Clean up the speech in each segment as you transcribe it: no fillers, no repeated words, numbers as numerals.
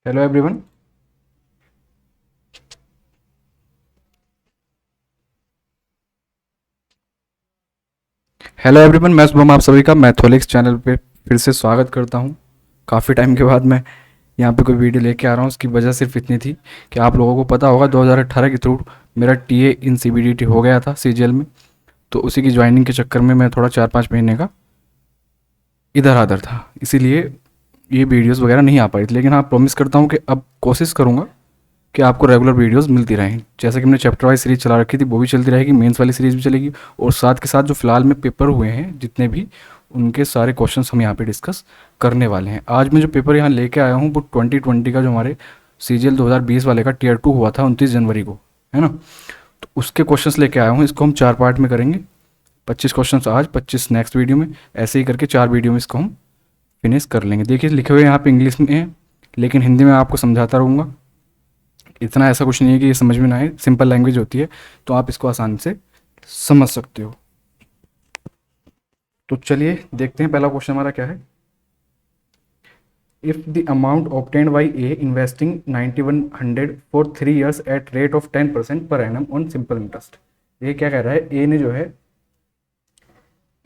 Hello everyone. मैं शुभम आप सभी का मैथोलिक्स चैनल पे फिर से स्वागत करता हूँ। काफ़ी टाइम के बाद मैं यहाँ पे कोई वीडियो लेके आ रहा हूँ। उसकी वजह सिर्फ इतनी थी कि आप लोगों को पता होगा 2018 के थ्रू मेरा टीए इन सीबीडीटी हो गया था सीजीएल में। तो उसी की ज्वाइनिंग के चक्कर में मैं थोड़ा 4-5 महीने का इधर आधर था, इसीलिए ये वीडियोस वगैरह नहीं आ पाई थी। लेकिन हाँ, प्रॉमिस करता हूँ कि अब कोशिश करूँगा कि आपको रेगुलर वीडियोस मिलती रहें। जैसे कि हमने चैप्टर वाइज सीरीज चला रखी थी वो भी चलती रहेगी, मेंस वाली सीरीज भी चलेगी, और साथ के साथ जो फिलहाल में पेपर हुए हैं जितने भी, उनके सारे क्वेश्चंस हम यहाँ पे डिस्कस करने वाले हैं। आज मैं जो पेपर यहाँ लेके आया हूँ वो 2020 का, जो हमारे सीजीएल 2020 वाले का टीयर 2 हुआ था 29 जनवरी को, है ना। तो उसके क्वेश्चंस लेके आया हूँ। इसको हम 4 पार्ट में करेंगे। 25 क्वेश्चन आज, 25 नेक्स्ट वीडियो में, ऐसे ही करके 4 वीडियो में इसको हम फिनिश कर लेंगे। देखिए लिखे हुए यहाँ पे इंग्लिश में है, लेकिन हिंदी में आपको समझाता रहूँगा। इतना ऐसा कुछ नहीं है कि ये समझ में ना आए, सिंपल लैंग्वेज होती है, तो आप इसको आसानी से समझ सकते हो। तो चलिए देखते हैं पहला क्वेश्चन हमारा क्या है। If the amount obtained by A investing 9100 for 3 years at rate of 10% per annum on simple interest. ये क्या कह रहा है, ए ने जो है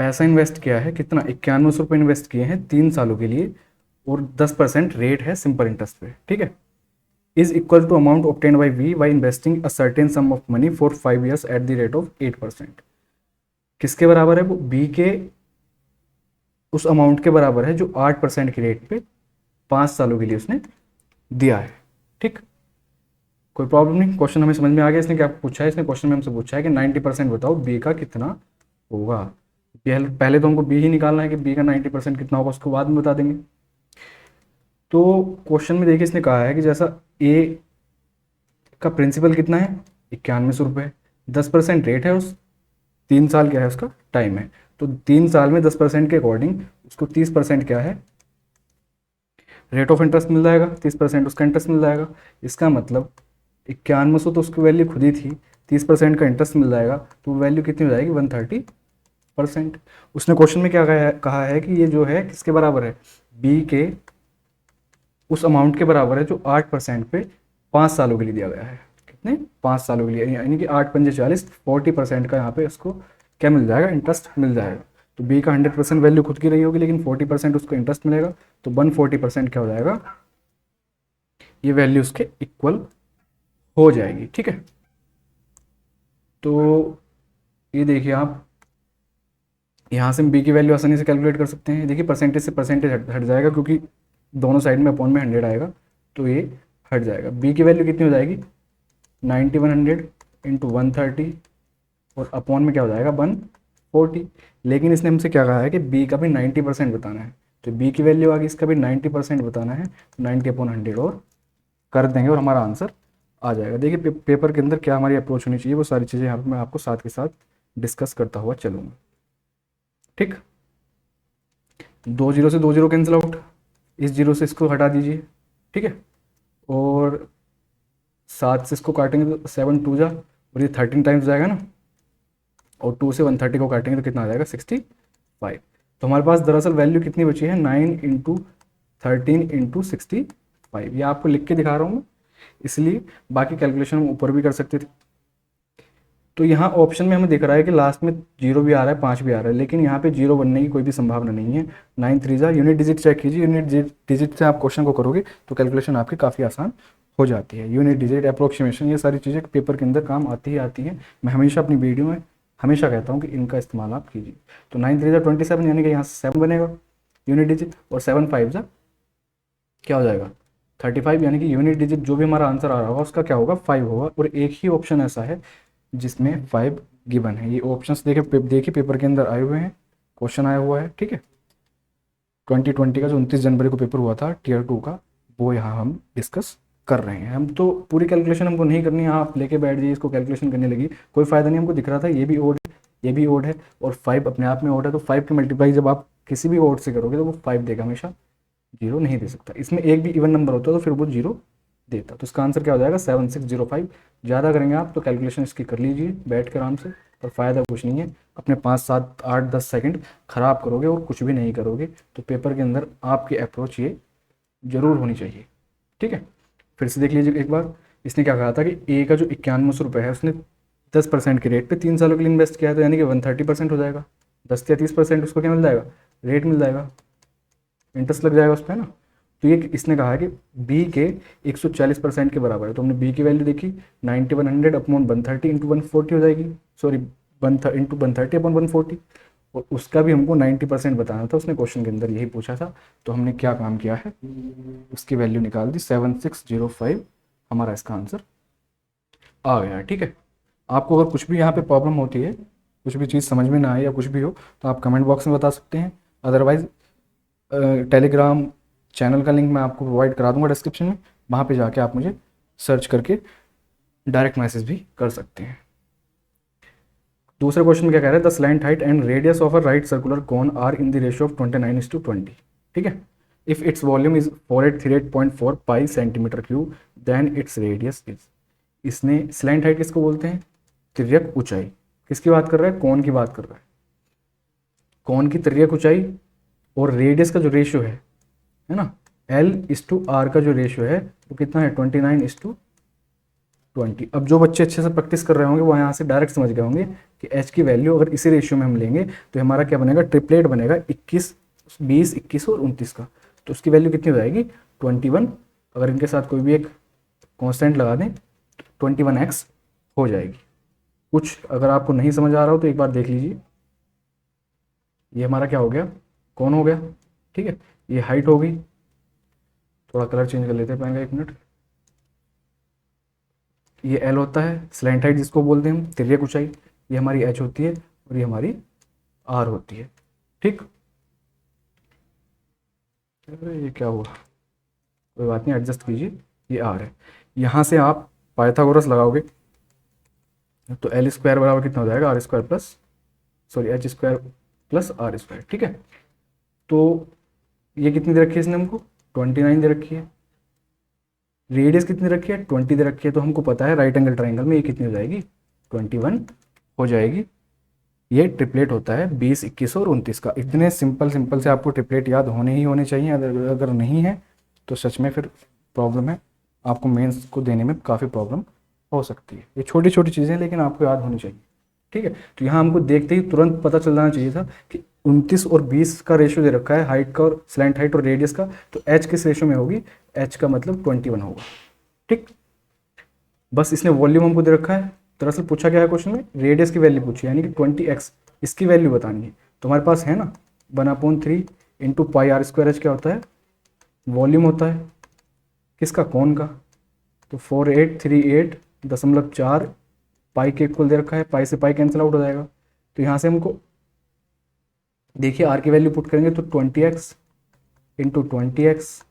पैसा इन्वेस्ट किया है, कितना, 9100 रुपये इन्वेस्ट किए हैं 3 सालों के लिए, और 10% रेट है सिंपल इंटरेस्ट पे, ठीक है। Is equal to amount obtained by B by investing a certain sum of money for 5 years at the rate of 8%। किसके बराबर है वो, बी के उस अमाउंट के बराबर है जो 8% की रेट पे 5 सालों के लिए उसने दिया है, ठीक। कोई प्रॉब्लम नहीं, क्वेश्चन हमें समझ में आ गया। इसने क्या पूछा है, इसने क्वेश्चन में हमसे पूछा है कि 90% बताओ बी का कितना होगा। पहले तो हमको बी ही निकालना है कि बी का 90% कितना होगा, उसको बाद में बता देंगे। तो क्वेश्चन में देखिए इसने कहा है कि जैसा ए का प्रिंसिपल कितना है, 9100 रुपये, 10% रेट है, उस 3 साल क्या है उसका टाइम है। तो 3 साल में 10% के अकॉर्डिंग उसको 30% क्या है, रेट ऑफ इंटरेस्ट मिल जाएगा, 30% उसका इंटरेस्ट मिल जाएगा। इसका मतलब 9100 तो उसकी वैल्यू खुद ही थी, 30% का इंटरेस्ट मिल जाएगा, तो वैल्यू कितनी हो जाएगी, 130%। उसने क्वेश्चन में क्या कहा है कि ये जो है किसके बराबर है, बी के उस अमाउंट के बराबर है जो 8% पे 5 सालों के लिए दिया गया है। कितने, 5 सालों के लिए, यानी कि 8×5 = 40, 40% का यहाँ पे उसको क्या मिल जाएगा, इंटरेस्ट मिल जाएगा। तो बी का 100% वैल्यू खुद की रही होगी, लेकिन 40% उसको इंटरेस्ट मिलेगा, तो 140% क्या हो जाएगा, ये वैल्यू उसके इक्वल हो जाएगी, ठीक है। तो ये देखिए आप, यहाँ से हम बी की वैल्यू आसानी से कैलकुलेट कर सकते हैं। देखिए परसेंटेज से परसेंटेज हट जाएगा, क्योंकि दोनों साइड में अपॉन में 100 आएगा, तो ये हट जाएगा। बी की वैल्यू कितनी हो जाएगी, 9100 इंटू 130, और अपॉन में क्या हो जाएगा, 140। लेकिन इसने हमसे क्या कहा है कि बी का भी 90% बताना है, तो बी की वैल्यू आ गई, इसका भी 90% बताना है, 90/100 और कर देंगे और हमारा आंसर आ जाएगा। देखिए पेपर के अंदर क्या हमारी अप्रोच होनी चाहिए, वो सारी चीज़ें यहाँ पर मैं आपको साथ के साथ डिस्कस करता हुआ चलूँगा, ठीक। 2 जीरो से 2 जीरो कैंसिल आउट, इस जीरो से इसको हटा दीजिए, ठीक है। और 7 से इसको काटेंगे तो 7 2 जा, और ये 13 टाइम्स जाएगा ना, और 2 से 130 को काटेंगे तो कितना आ जाएगा, 65। तो हमारे पास दरअसल वैल्यू कितनी बची है, 9×13×65। ये आपको लिख के दिखा रहा हूँ मैं, इसलिए बाकी कैलकुलेशन हम ऊपर भी कर सकते थे। तो यहाँ ऑप्शन में हमें दिख रहा है कि लास्ट में 0 भी आ रहा है, 5 भी आ रहा है, लेकिन यहाँ पे 0 बनने की कोई भी संभावना नहीं है। 9 3 जा, यूनिट डिजिट चेक कीजिए, यूनिट डिजिट से आप क्वेश्चन को करोगे तो कैलकुलेशन आपकी काफ़ी आसान हो जाती है। यूनिट डिजिट, अप्रोक्सीमेशन, ये सारी चीज़ें पेपर के अंदर काम आती ही आती हैं। मैं हमेशा अपनी वीडियो में हमेशा कहता हूँ कि इनका इस्तेमाल आप कीजिए। तो 9 3 जा 27, यानी कि यहाँ से 7 बनेगा यूनिट डिजिट, और 7 5 जा क्या हो जाएगा, 35, यानी कि यूनिट डिजिट जो भी हमारा आंसर आ रहा होगा उसका क्या होगा, 5 होगा। और एक ही ऑप्शन ऐसा है जिसमें 5 गिवन है। ये ऑप्शंस देखिए पेपर के अंदर आए हुए हैं, क्वेश्चन आया हुआ है, ठीक है। 2020 का जो 29 जनवरी को पेपर हुआ था टीयर 2 का, वो यहाँ हम डिस्कस कर रहे हैं। हम तो पूरी कैलकुलेशन हमको नहीं करनी है, आप लेके बैठ जाइए इसको, कैलकुलेशन करने लगी, कोई फायदा नहीं। हमको दिख रहा था ये भी ओड है, ये भी ओड है, और 5 अपने आप में ओड है, तो 5 की मल्टीप्लाई जब आप किसी भी ओड से करोगे तो वो 5 देगा, हमेशा 0 नहीं दे सकता। इसमें एक भी इवन नंबर होता तो फिर वो 0 देता। तो इसका आंसर क्या हो जाएगा, 7605। ज़्यादा करेंगे आप तो कैलकुलेशन इसकी कर लीजिए बैठ कर आराम से, और फ़ायदा कुछ नहीं है। अपने 5 7 8 10 सेकंड ख़राब करोगे और कुछ भी नहीं करोगे। तो पेपर के अंदर आपकी अप्रोच ये ज़रूर होनी चाहिए, ठीक है, फिर से देख लीजिए एक बार। इसने क्या कहा था कि ए का जो 9100 रुपये है उसने 10% के रेट पे 3 सालों के लिए इन्वेस्ट किया है, तो यानी कि 130% हो जाएगा। 10 या 30% उसको क्या मिल जाएगा, रेट मिल जाएगा, इंटरेस्ट लग जाएगा उस पर, है ना। तो ये इसने कहा है कि बी के 140% के बराबर है। तो हमने बी की वैल्यू देखी 9100 अपॉन 130 इंटू 140 हो जाएगी, सॉरी इंटू 130 अपॉन 140, और उसका भी हमको 90% बताना था, उसने क्वेश्चन के अंदर यही पूछा था। तो हमने क्या काम किया है, उसकी वैल्यू निकाल दी 7605, हमारा इसका आंसर आ गया है। ठीक है, आपको अगर कुछ भी यहाँ पे प्रॉब्लम होती है, कुछ भी चीज़ समझ में ना आए या कुछ भी हो, तो आप कमेंट बॉक्स में बता सकते हैं। अदरवाइज टेलीग्राम चैनल का लिंक मैं आपको प्रोवाइड करा दूंगा डिस्क्रिप्शन में, वहाँ पे जाके आप मुझे सर्च करके डायरेक्ट मैसेज भी कर सकते हैं। दूसरे क्वेश्चन में क्या कह रहा है, the slant height and radius of a right circular cone are in the ratio of 29:20। ठीक है, if its volume is 4838.4 pi centimetre cube then its radius is. इसने स्लैंट हाइट किसको बोलते हैं, तिर्यक ऊंचाई। किसकी बात कर रहा है, कोन की बात कर रहा है। कोन की तिर्यक ऊंचाई और रेडियस का जो रेशियो है ना, L/R का जो रेशियो है वो कितना है, 29:20। अब जो बच्चे अच्छे से प्रैक्टिस कर रहे होंगे वो यहाँ से डायरेक्ट समझ गए होंगे कि H की वैल्यू अगर इसी रेशियो में हम लेंगे तो हमारा क्या बनेगा, ट्रिपलेट बनेगा 21, 20, 21 और 29 का। तो उसकी वैल्यू कितनी हो जाएगी, 21। अगर इनके साथ कोई भी एक कॉन्स्टेंट लगा दें तो 21x हो जाएगी। कुछ अगर आपको नहीं समझ आ रहा हो तो एक बार देख लीजिए। ये हमारा क्या हो गया, कौन हो गया। ठीक है, ये हाइट हो गई। थोड़ा कलर चेंज कर लेते हैं पेन का, 1 मिनट। ये एल होता है स्लैंट हाइट जिसको बोलते हैं हम, तिर्यक ऊंचाई। ये हमारी एच होती है और ये हमारी आर होती है। ठीक, अरे ये क्या हुआ, कोई बात नहीं, एडजस्ट कीजिए। ये आर है, यहाँ से आप पाइथागोरस लगाओगे तो एल स्क्वायर बराबर कितना हो जाएगा, r square plus, sorry h square plus r square. ठीक है, तो ये कितनी दे रखी है इसने हमको, 29 दे रखी है। रेडियस कितनी रखी है, 20 दे रखी है। तो हमको पता है राइट एंगल ट्राइंगल में ये कितनी हो जाएगी, 21 हो जाएगी। ये ट्रिपलेट होता है 20, 21 और 29 का। इतने सिंपल सिंपल से आपको ट्रिपलेट याद होने ही होने चाहिए। अगर नहीं है तो सच में फिर प्रॉब्लम है, आपको मेंस को देने में काफ़ी प्रॉब्लम हो सकती है। ये छोटी छोटी चीज़ें हैं लेकिन आपको याद होनी चाहिए। ठीक है, तो यहाँ हमको देखते ही तुरंत पता चल जाना चाहिए था कि 29 और 20 का रेशियो दे रखा है हाइट का और स्लैंट हाइट और रेडियस का, तो एच किस रेशियो में होगी, एच का मतलब 21 होगा। ठीक, बस इसने वॉल्यूम हमको दे रखा है। दरअसल पूछा क्या है क्वेश्चन में, रेडियस की वैल्यू पूछी, यानी कि 20x इसकी वैल्यू बतानी है। तो हमारे पास है ना 1/3 into pi r square h क्या होता है, वॉल्यूम होता है किसका, कोन का। तो 4838.4 पाई के इक्वल दे रखा है, पाई से पाई कैंसिल आउट हो जाएगा। तो यहाँ से हमको देखिए आर की वैल्यू पुट करेंगे तो 20x इंटू 20x,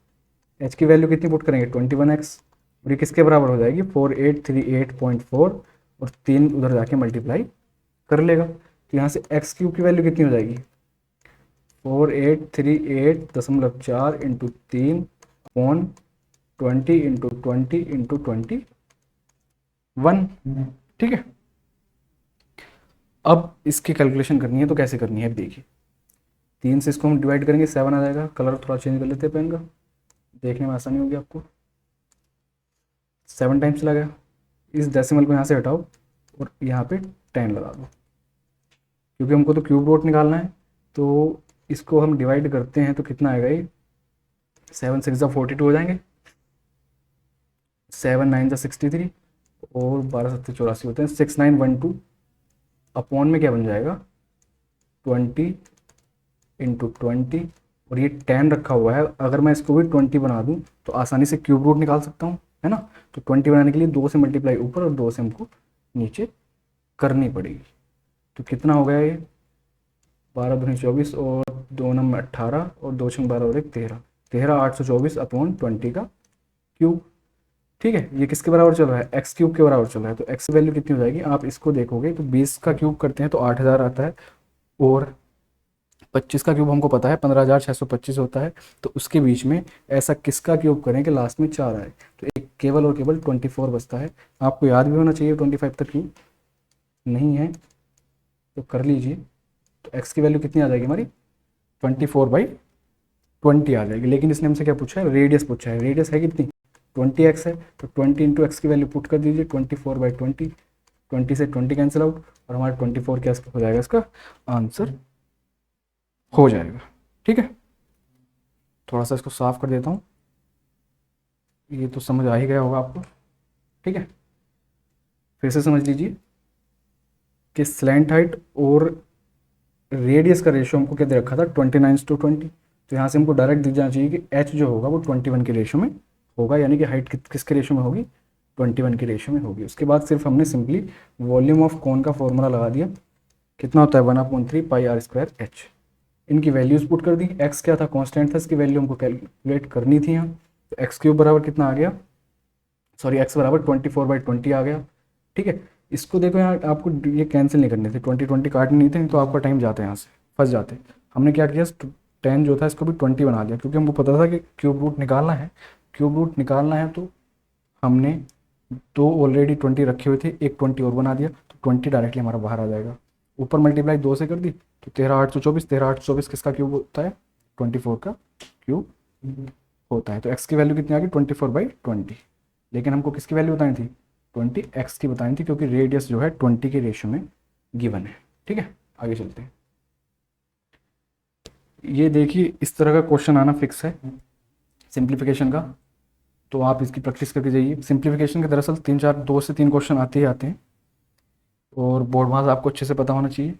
एच की वैल्यू कितनी पुट करेंगे 21x, और ये किसके बराबर हो जाएगी 4838.4, और 3 उधर जाके मल्टीप्लाई कर लेगा। तो यहाँ से एक्स क्यूब की वैल्यू कितनी हो जाएगी, 4838.4 इंटू 3 अपॉन 20 इंटू 20 इंटू 21। ठीक है, अब इसकी कैलकुलेशन करनी है तो कैसे करनी है, देखिए 3 से इसको हम डिवाइड करेंगे 7 आ जाएगा। कलर थोड़ा चेंज कर लेते हैं पेन का, देखने में आसानी होगी आपको। 7 टाइम्स चला गया, इस डेसिमल को यहाँ से हटाओ और यहाँ पे 10 लगा दो, क्योंकि हमको तो क्यूब रूट निकालना है। तो इसको हम डिवाइड करते हैं तो कितना आएगा, ये 7 6 42 हो जाएंगे, 7 9 63 और 12 7 84 होते हैं, 6912 अपॉन में क्या बन जाएगा 20 इंटू 20, और ये 10 रखा हुआ है। अगर मैं इसको भी 20 बना दूं तो आसानी से क्यूब रूट निकाल सकता हूँ, है ना। तो 20 बनाने के लिए 2 से मल्टीप्लाई ऊपर और 2 से हमको नीचे करनी पड़ेगी। तो कितना हो गया ये 12 दूनी 24 और 2 नंबर 18 और 2 छंग 12 और 1 13, 824 अपॉन 20 का क्यूब। ठीक है, ये किसके बराबर चल रहा है, एक्स क्यूब के बराबर चल रहा है। तो एक्स की वैल्यू कितनी हो जाएगी, आप इसको देखोगे तो 20 का क्यूब करते हैं तो 8000 आता है, और 25 का क्यूब हमको पता है 15625 होता है। तो उसके बीच में ऐसा किसका क्यूब करें कि लास्ट में 4 आए, तो एक केवल और केवल 24 बचता है। आपको याद भी होना चाहिए 25 तक क्यूब, नहीं है तो कर लीजिए। तो एक्स की वैल्यू कितनी आ जाएगी हमारी 24/20 आ जाएगी। लेकिन इसने हमसे क्या पूछा है, रेडियस पूछा है। रेडियस है कितनी 20x है तो 20 इंटू एक्स की वैल्यू पुट कर दीजिए, 24/20, 20 से 20 कैंसिल आउट और हमारा 24 क्या हो जाएगा, इसका आंसर हो जाएगा। ठीक है, थोड़ा सा इसको साफ कर देता हूँ, ये तो समझ आ ही गया होगा आपको। ठीक है, फिर से समझ लीजिए कि स्लैंट हाइट और रेडियस का रेशियो हमको क्या दे रखा था, 29:20। तो यहाँ से हमको डायरेक्ट दिख जाना चाहिए कि एच जो होगा वो 21 के रेशियो में होगा, यानी कि हाइट किसके रेशियो में होगी, 21 के रेशियो में होगी। उसके बाद सिर्फ हमने सिंपली वॉल्यूम ऑफ कोन का फॉर्मूला लगा दिया, कितना होता है 1/3 पाई आर स्क्वायर एच। इनकी वैल्यूज पुट कर दी, एक्स क्या था कांस्टेंट था, इसकी वैल्यू हमको कैलकुलेट करनी थी यहाँ। तो एक्स क्यूब बराबर कितना आ गया, सॉरी एक्स बराबर 24/20 आ गया। ठीक है, इसको देखो यहाँ आपको ये कैंसिल नहीं करने थे, 20 काटने नहीं थे, तो आपका टाइम जाता है, यहाँ से फंस जाते। हमने क्या किया, 10 जो था इसको भी 20 बना दिया, क्योंकि हमको पता था कि क्यूब रूट निकालना है। क्यूब रूट निकालना है तो हमने दो ऑलरेडी 20 रखे हुए थे, एक 20 और बना दिया, तो 20 डायरेक्टली हमारा बाहर आ जाएगा। ऊपर मल्टीप्लाई 2 से कर दी तो 13/824, 13/824 किसका क्यूब होता है, 24 का क्यूब होता है। तो एक्स की वैल्यू कितनी आ गई, 24/20। लेकिन हमको किसकी वैल्यू बतानी थी, 20x की बतानी थी, क्योंकि रेडियस जो है 20 के रेशियो में गिवन है। ठीक है, आगे चलते हैं। ये देखिए इस तरह का क्वेश्चन आना फिक्स है सिंप्लीफिकेशन का, तो आप इसकी प्रैक्टिस करके जाइए। सिंप्लीफिकेशन के दरअसल 2 से 3 क्वेश्चन आते ही आते हैं, और बोर्ड मार्क्स आपको अच्छे से पता होना चाहिए,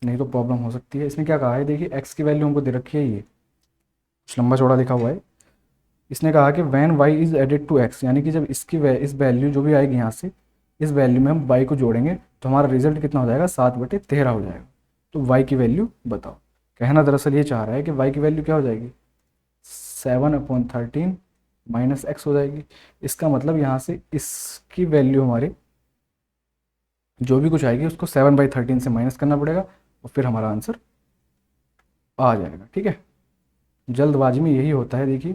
नहीं तो प्रॉब्लम हो सकती है। इसने क्या कहा है, देखिए एक्स की वैल्यू हमको दे रखी है, ये कुछ लंबा चौड़ा लिखा हुआ है। इसने कहा कि when y is added to x, यानी कि जब इस वैल्यू जो भी आएगी यहाँ से, इस वैल्यू में हम वाई को जोड़ेंगे तो हमारा रिजल्ट कितना हो जाएगा, 7/13 हो जाएगा। तो वाई की वैल्यू बताओ। कहना दरअसल ये चाह रहा है कि वाई की वैल्यू क्या हो जाएगी, 7/13 माइनस एक्स हो जाएगी। इसका मतलब यहाँ से इसकी वैल्यू हमारे जो भी कुछ आएगी उसको 7/13 से माइनस करना पड़ेगा, और फिर हमारा आंसर आ जाएगा। ठीक है, जल्दबाजी में यही होता है, देखिए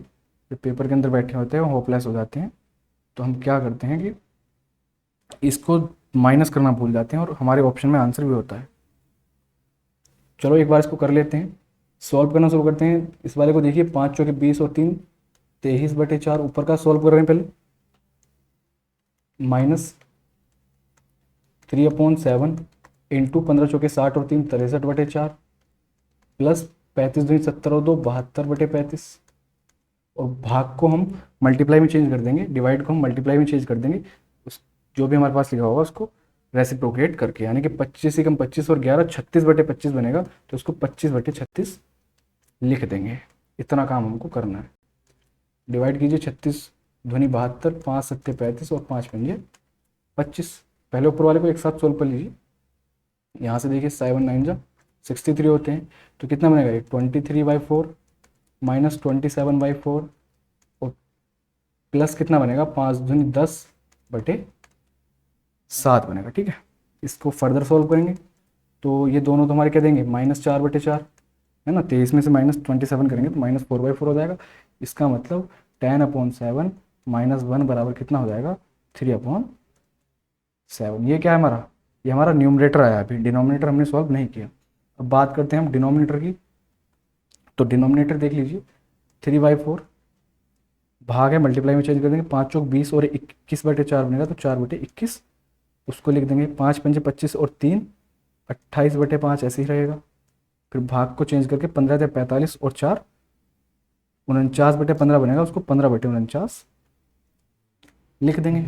जो पेपर के अंदर बैठे होते हैं वो होपलेस हो जाते हैं, तो हम क्या करते हैं कि इसको माइनस करना भूल जाते हैं, और हमारे ऑप्शन में आंसर भी होता है। चलो एक बार इसको कर लेते हैं, सॉल्व करना शुरू करते हैं। इस वाले को देखिए, 5 चौके 20 और 3 23/4, ऊपर का सॉल्व कर रहे हैं पहले, माइनस 3/7 इंटू 15 चौके 60 और 3 63/4, प्लस 35 दूनी 70 और 2 72/35, और भाग को हम मल्टीप्लाई में चेंज कर देंगे, डिवाइड को हम मल्टीप्लाई में चेंज कर देंगे, उस जो भी हमारे पास लिखा होगा उसको रेसिप्रोकेट करके, यानी कि 25 से कम 25 और 11 36/25 बनेगा, तो उसको 25/36 लिख देंगे। इतना काम हमको करना है। डिवाइड कीजिए, 36 ध्वनि 72, 5 सत्ते 35 और 5 पंजे 25। पहले ऊपर वाले को एक साथ सोल्व कर लीजिए। यहाँ से देखिए 7 9 जा 63 होते हैं, तो कितना बनेगा, ये 23/4 माइनस 27/4 और प्लस कितना बनेगा, 5 दूनी 10/7 बनेगा। ठीक है, इसको फर्दर सॉल्व करेंगे तो ये दोनों तो हमारे क्या देंगे, -4/4 है ना, 23 में से -27 करेंगे तो -4/4 हो जाएगा। इसका मतलब 10/7 -1 बराबर कितना हो जाएगा, 3/7। ये क्या है हमारा, ये हमारा न्यूमरेटर आया, अभी डिनोमिनेटर हमने सॉल्व नहीं किया। अब बात करते हैं हम डिनोमिनेटर की, तो डिनोमिनेटर देख लीजिए, 3/4 भाग है, मल्टीप्लाई में चेंज कर देंगे, 5 चौक 20 और 21/4 बनेगा, तो 4/21 उसको लिख देंगे, 5 पंजे 25 और 3 28/5 ऐसे ही रहेगा। फिर भाग को चेंज करके 15 से 45 और 4 49/15 बनेगा, उसको 15/49 लिख देंगे।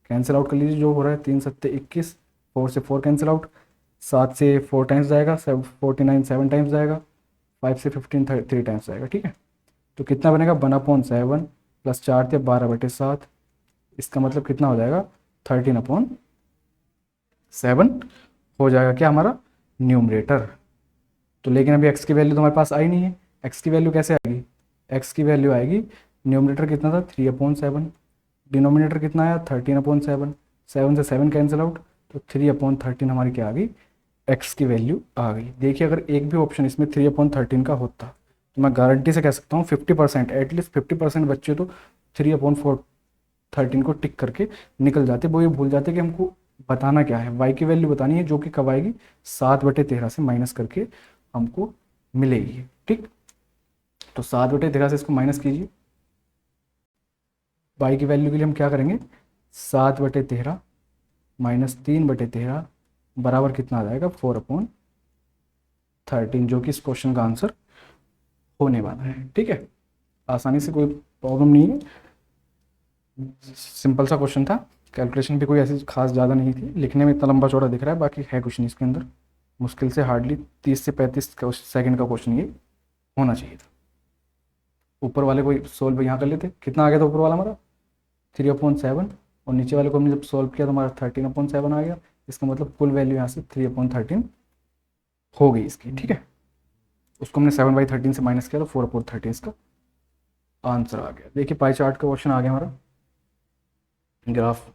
कैंसिल आउट कर लीजिए, जो हो रहा है 3 सत्ते 21, 4 से 4 कैंसिल आउट, 7 से 4 टाइम्स जाएगा, 49 7 टाइम्स जाएगा, 5 से 15 3 टाइम्स जाएगा। ठीक है, तो कितना बनेगा, 1/7 प्लस 4 थे 12/7, इसका मतलब कितना हो जाएगा, 13/7 हो जाएगा क्या हमारा न्यूमरेटर। तो लेकिन अभी एक्स की वैल्यू तो हमारे पास आई नहीं है, एक्स की वैल्यू कैसे आएगी, एक्स की वैल्यू आएगी, न्यूमरेटर कितना था 3/7, डिनोमिनेटर कितना आया 13/7, 7 से 7 कैंसिल आउट, तो 3/13 हमारी क्या आ गई, एक्स की वैल्यू आ गई। देखिए अगर एक भी ऑप्शन इसमें 3/13 का होता तो मैं गारंटी से कह सकता हूँ 50%, एटलीस्ट 50% बच्चे तो 3/13 को टिक करके निकल जाते। वो ये भूल जाते कि हमको बताना क्या है, वाई की वैल्यू बतानी है, जो कि कब आएगी, 7/13 से माइनस करके हमको मिलेगी। ठीक, तो 7/13 से इसको माइनस कीजिए, पाई की वैल्यू के लिए हम क्या करेंगे, 7/13 माइनस 3/13 बराबर कितना आ जाएगा, 4/13, जो कि इस क्वेश्चन का आंसर होने वाला है। ठीक है, आसानी से, कोई प्रॉब्लम नहीं है, सिंपल सा क्वेश्चन था। कैलकुलेशन भी कोई ऐसी खास ज़्यादा नहीं थी, लिखने में इतना लंबा चौड़ा दिख रहा है, बाकी है कुछ नहीं इसके अंदर। मुश्किल से हार्डली 30 से 35 सेकंड का क्वेश्चन ये होना चाहिए था। ऊपर वाले को सोल्व यहाँ कर लेते, कितना आ गया था ऊपर वाला हमारा 3/7, और नीचे वाले को हमने जब सोल्व किया तो हमारा 13/7 आ गया। इसका मतलब कुल वैल्यू यहाँ से 3/13 हो गई इसकी। ठीक है, उसको हमने 7/13 से माइनस किया तो 4/13 इसका आंसर आ गया। देखिए पाई चार्ट का क्वेश्चन आ गया हमारा, ग्राफ।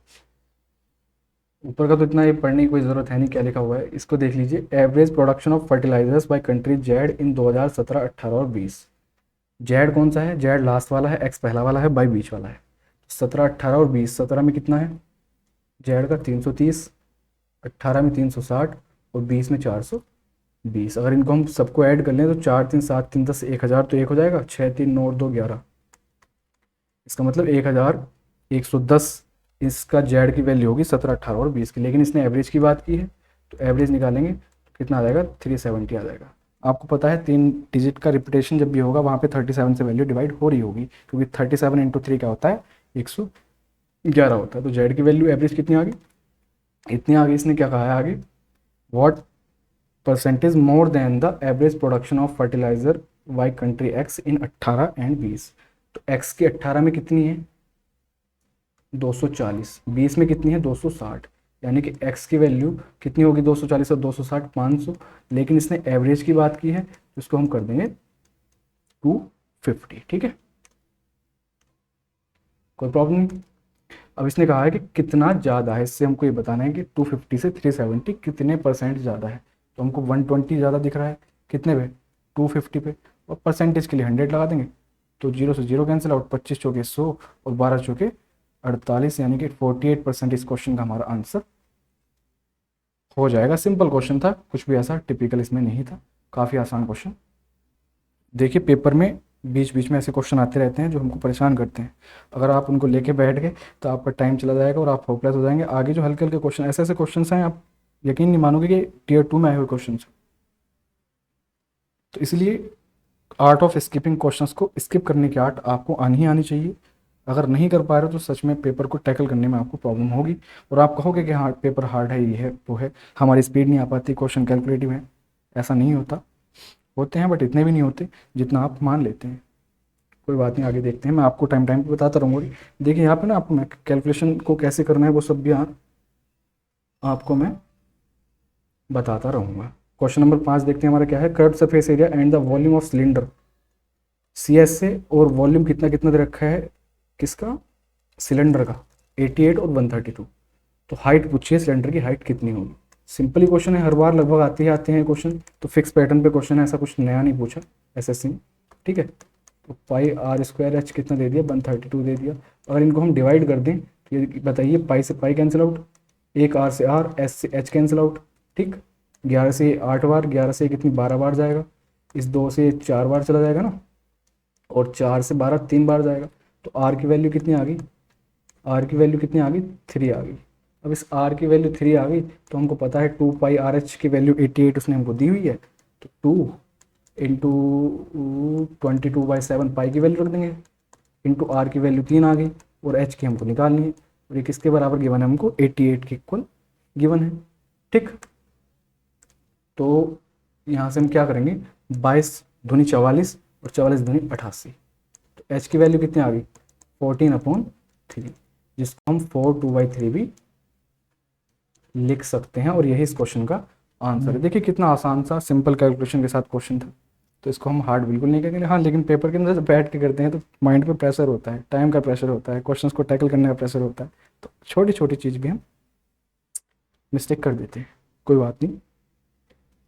ऊपर का तो इतना ये पढ़ने की कोई ज़रूरत है नहीं, क्या लिखा हुआ है इसको देख लीजिए। Average production of fertilisers by country Z in 2017, 18 और 20। जेड कौन सा है, जेड लास्ट वाला है, एक्स पहला वाला है, बाई बीच वाला है। 17, 18 और 20, 17 में कितना है जेड का 330, 18 में 360 और 20 में 420। अगर इनको हम सबको ऐड कर लें तो 4 3 7 3 10 1000, तो एक हो जाएगा, 6 3 9 2 11। इसका मतलब 1110 इसका जेड की वैल्यू होगी 17, 18 और 20 की। लेकिन इसने एवरेज की बात की है, तो एवरेज निकालेंगे तो कितना आ जाएगा, 370 आ जाएगा। आपको पता है 3 डिजिट का रिपीटेशन जब भी होगा वहाँ पे 37 से वैल्यू डिवाइड हो रही होगी, क्योंकि 37 इंटू 3 क्या होता है, 111 होता है। तो जेड की वैल्यू एवरेज कितनी आ गई, इतनी आ गई। इसने क्या कहा है आगे, what percentage more than the average production of fertiliser by country x in 18 and 20। तो एक्स की 18 में कितनी है 240, 20 में कितनी है 260, यानी कि x की वैल्यू कितनी होगी 240 और 260 500। लेकिन इसने एवरेज की बात की है तो इसको हम कर देंगे 250। ठीक है, कोई प्रॉब्लम नहीं। अब इसने कहा है कि कितना ज़्यादा है, इससे हमको ये बताना है कि 250 से 370 कितने परसेंट ज़्यादा है। तो हमको 120 ज़्यादा दिख रहा है, कितने पे 250 पे, और परसेंटेज के लिए 100 लगा देंगे, तो 0 से 0 कैंसिल आउट, 25 चौके 100 और 12 चौके 48, यानी कि 48% इस क्वेश्चन का हमारा आंसर हो जाएगा। सिंपल क्वेश्चन था, कुछ भी ऐसा टिपिकल इसमें नहीं था, काफ़ी आसान क्वेश्चन। देखिए पेपर में बीच बीच में ऐसे क्वेश्चन आते रहते हैं जो हमको परेशान करते हैं। अगर आप उनको लेके बैठ गए तो आपका टाइम चला जाएगा और आप होपलेस हो जाएंगे। आगे जो हल्के हल्के क्वेश्चन, ऐसे ऐसे क्वेश्चन हैं आप यकीन नहीं मानोगे कि टियर 2 में आए हुए क्वेश्चन। तो इसलिए आर्ट ऑफ स्किपिंग क्वेश्चंस को स्किप करने की आर्ट आपको आनी ही आनी चाहिए। अगर नहीं कर पा रहे हो तो सच में पेपर को टैकल करने में आपको प्रॉब्लम होगी, और आप कहोगे कि हाँ पेपर हार्ड है, ये है वो है, हमारी स्पीड नहीं आ पाती, क्वेश्चन कैलकुलेटिव है। ऐसा नहीं होता, होते हैं बट इतने भी नहीं होते जितना आप मान लेते हैं। कोई बात नहीं, आगे देखते हैं, मैं आपको टाइम टाइम पे बताता रहूँगा। देखिए यहाँ पे ना आपको मैं कैलकुलेशन को कैसे करना है वो सब भी आपको मैं बताता रहूँगा। क्वेश्चन नंबर 5 देखते हैं हमारा क्या है, curve surface area and the volume of cylinder CS से, और वॉल्यूम कितना कितना दे रखा है किसका, सिलेंडर का 88 और 132। तो हाइट पूछिए सिलेंडर की हाइट कितनी होगी। सिंपल ही क्वेश्चन है, हर बार लगभग आते हैं क्वेश्चन, तो फिक्स पैटर्न पे क्वेश्चन है, ऐसा कुछ नया नहीं पूछा SSC में। ठीक है, तो पाई r² h कितना दे दिया 132 दे दिया। अगर इनको हम डिवाइड कर दें तो ये बताइए, पाई से पाई कैंसिल आउट, एक r से r, s से h कैंसिल आउट। ठीक, 11 से 8 बार, 11 से कितनी 12 बार जाएगा, इस 2 से 4 बार चला जाएगा ना, और 4 से 12 3 बार जाएगा। तो r की वैल्यू कितनी आ गई, r की वैल्यू कितनी आ गई 3 आ गई। अब इस r की वैल्यू 3 आ गई तो हमको पता है 2 पाई RH की वैल्यू 88 उसने हमको दी हुई है, तो 2 इंटू 22/7 पाई की वैल्यू रख देंगे, इंटू r की वैल्यू 3 आ गई, और h की हमको निकालनी है, और ये किसके बराबर गिवन है हमको 88 के इक्वल गिवन है। ठीक, तो यहाँ से हम क्या करेंगे, 22 दूनी 44 और 44 दूनी 88, तो h की वैल्यू कितनी आ गई 14/3, जिसको हम 4/2/3 भी लिख सकते हैं, और यही इस क्वेश्चन का आंसर है। देखिए कितना आसान सा सिंपल कैलकुलेशन के साथ क्वेश्चन था, तो इसको हम हार्ड बिल्कुल नहीं करेंगे। हाँ, लेकिन पेपर के अंदर जब बैठ के करते हैं तो माइंड पे प्रेशर होता है, टाइम का प्रेशर होता है, क्वेश्चंस को टैकल करने का प्रेशर होता है, तो छोटी छोटी चीज़ भी हम मिस्टेक कर देते हैं। कोई बात नहीं,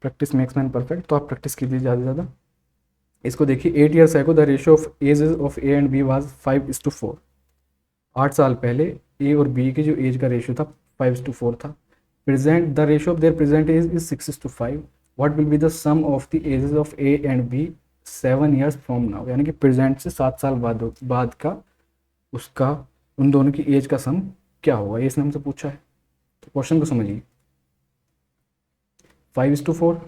प्रैक्टिस मेक्स मैन परफेक्ट, तो आप प्रैक्टिस कीजिए ज़्यादा से ज़्यादा। इसको देखिए 8 years ago the ratio of ages of A and B was 5:4। 8 साल पहले A और B की जो एज का रेशियो था 5:4 था। Present the ratio of their present age is 6:5। What will be the sum of the ages of A and B 7 years from now, यानी कि प्रेजेंट से 7 साल बाद का उसका उन दोनों की एज का सम क्या होगा, ये इसने हमसे पूछा है। तो क्वेश्चन को समझिए। 5:4।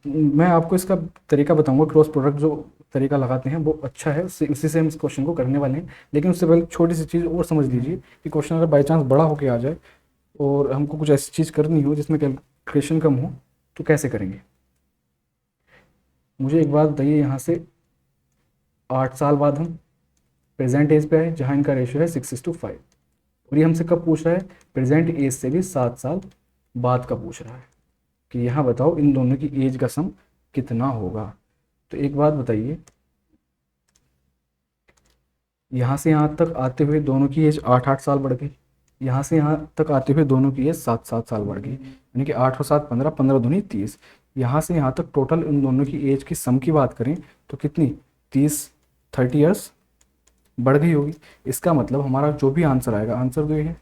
मैं आपको इसका तरीका बताऊंगा, क्रॉस प्रोडक्ट जो तरीका लगाते हैं वो अच्छा है, उसी से हम इस क्वेश्चन को करने वाले हैं। लेकिन उससे पहले छोटी सी चीज़ और समझ लीजिए कि क्वेश्चन अगर बाई चांस बड़ा होके आ जाए और हमको कुछ ऐसी चीज़ करनी हो जिसमें कैलकुलेशन कम हो, तो कैसे करेंगे। मुझे एक बात बताइए, यहाँ से 8 साल बाद हम प्रेजेंट एज पे आए जहाँ इनका रेशियो है 6:5, और ये हमसे कब पूछ रहा है, प्रेजेंट एज से भी 7 साल बाद का पूछ रहा है कि यहाँ बताओ इन दोनों की एज का सम कितना होगा। तो एक बात बताइए, यहाँ से यहाँ तक आते हुए दोनों की एज 8-8 साल बढ़ गई, यहाँ से यहाँ तक आते हुए दोनों की एज 7-7 साल बढ़ गई, यानी कि 8 और 7 15, 15 दूनी 30। यहाँ से यहाँ तक टोटल इन दोनों की एज की सम की बात करें तो कितनी, 30 ईयर्स बढ़ गई होगी। इसका मतलब हमारा जो भी आंसर आएगा, आंसर तो ये है,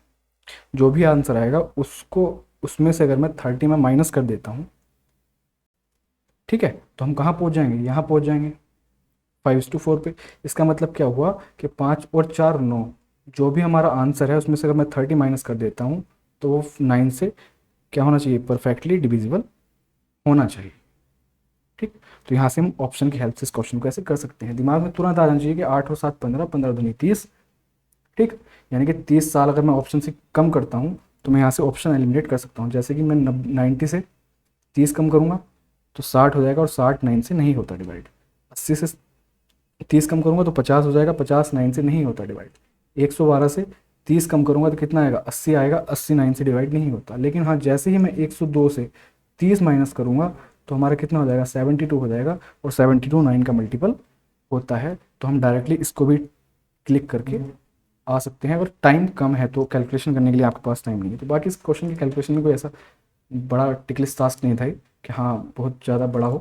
जो भी आंसर आएगा उसको, उसमें से अगर मैं 30 में माइनस कर देता हूँ, ठीक है, तो हम कहाँ पहुँच जाएंगे, यहाँ पहुँच जाएंगे 5:4 पे। इसका मतलब क्या हुआ कि 5 और 4 9, जो भी हमारा आंसर है उसमें से अगर मैं 30 माइनस कर देता हूँ तो वो 9 से क्या होना चाहिए, परफेक्टली डिविजिबल होना चाहिए। ठीक, तो यहाँ से हम ऑप्शन की हेल्प से इस क्वेश्चन को ऐसे कर सकते हैं। दिमाग में तुरंत आ जाना चाहिए कि 8 और 7 15, 15 दूनी 30। ठीक, यानी कि 30 साल अगर मैं ऑप्शन से कम करता हूँ तो मैं यहाँ से ऑप्शन एलिमिनेट कर सकता हूँ। जैसे कि मैं 90 से 30 कम करूँगा तो 60 हो जाएगा, और 60 9 से नहीं होता डिवाइड। 80 से 30 कम करूँगा तो 50 हो जाएगा, 50 9 से नहीं होता डिवाइड। 112 से 30 कम करूँगा तो कितना आएगा, 80 आएगा, 80 9 से डिवाइड नहीं होता। लेकिन हाँ, जैसे ही मैं 102 से 30 माइनस करूँगा तो हमारा कितना हो जाएगा, 72 हो जाएगा, और 72 9 का मल्टीपल होता है। तो हम डायरेक्टली इसको भी क्लिक करके आ सकते हैं, अगर टाइम कम है तो, कैलकुलेशन करने के लिए आपके पास टाइम नहीं है तो। बाकी इस क्वेश्चन की कैलकुलेशन में कोई ऐसा बड़ा टिकलिस टास्क नहीं था कि हाँ बहुत ज़्यादा बड़ा हो।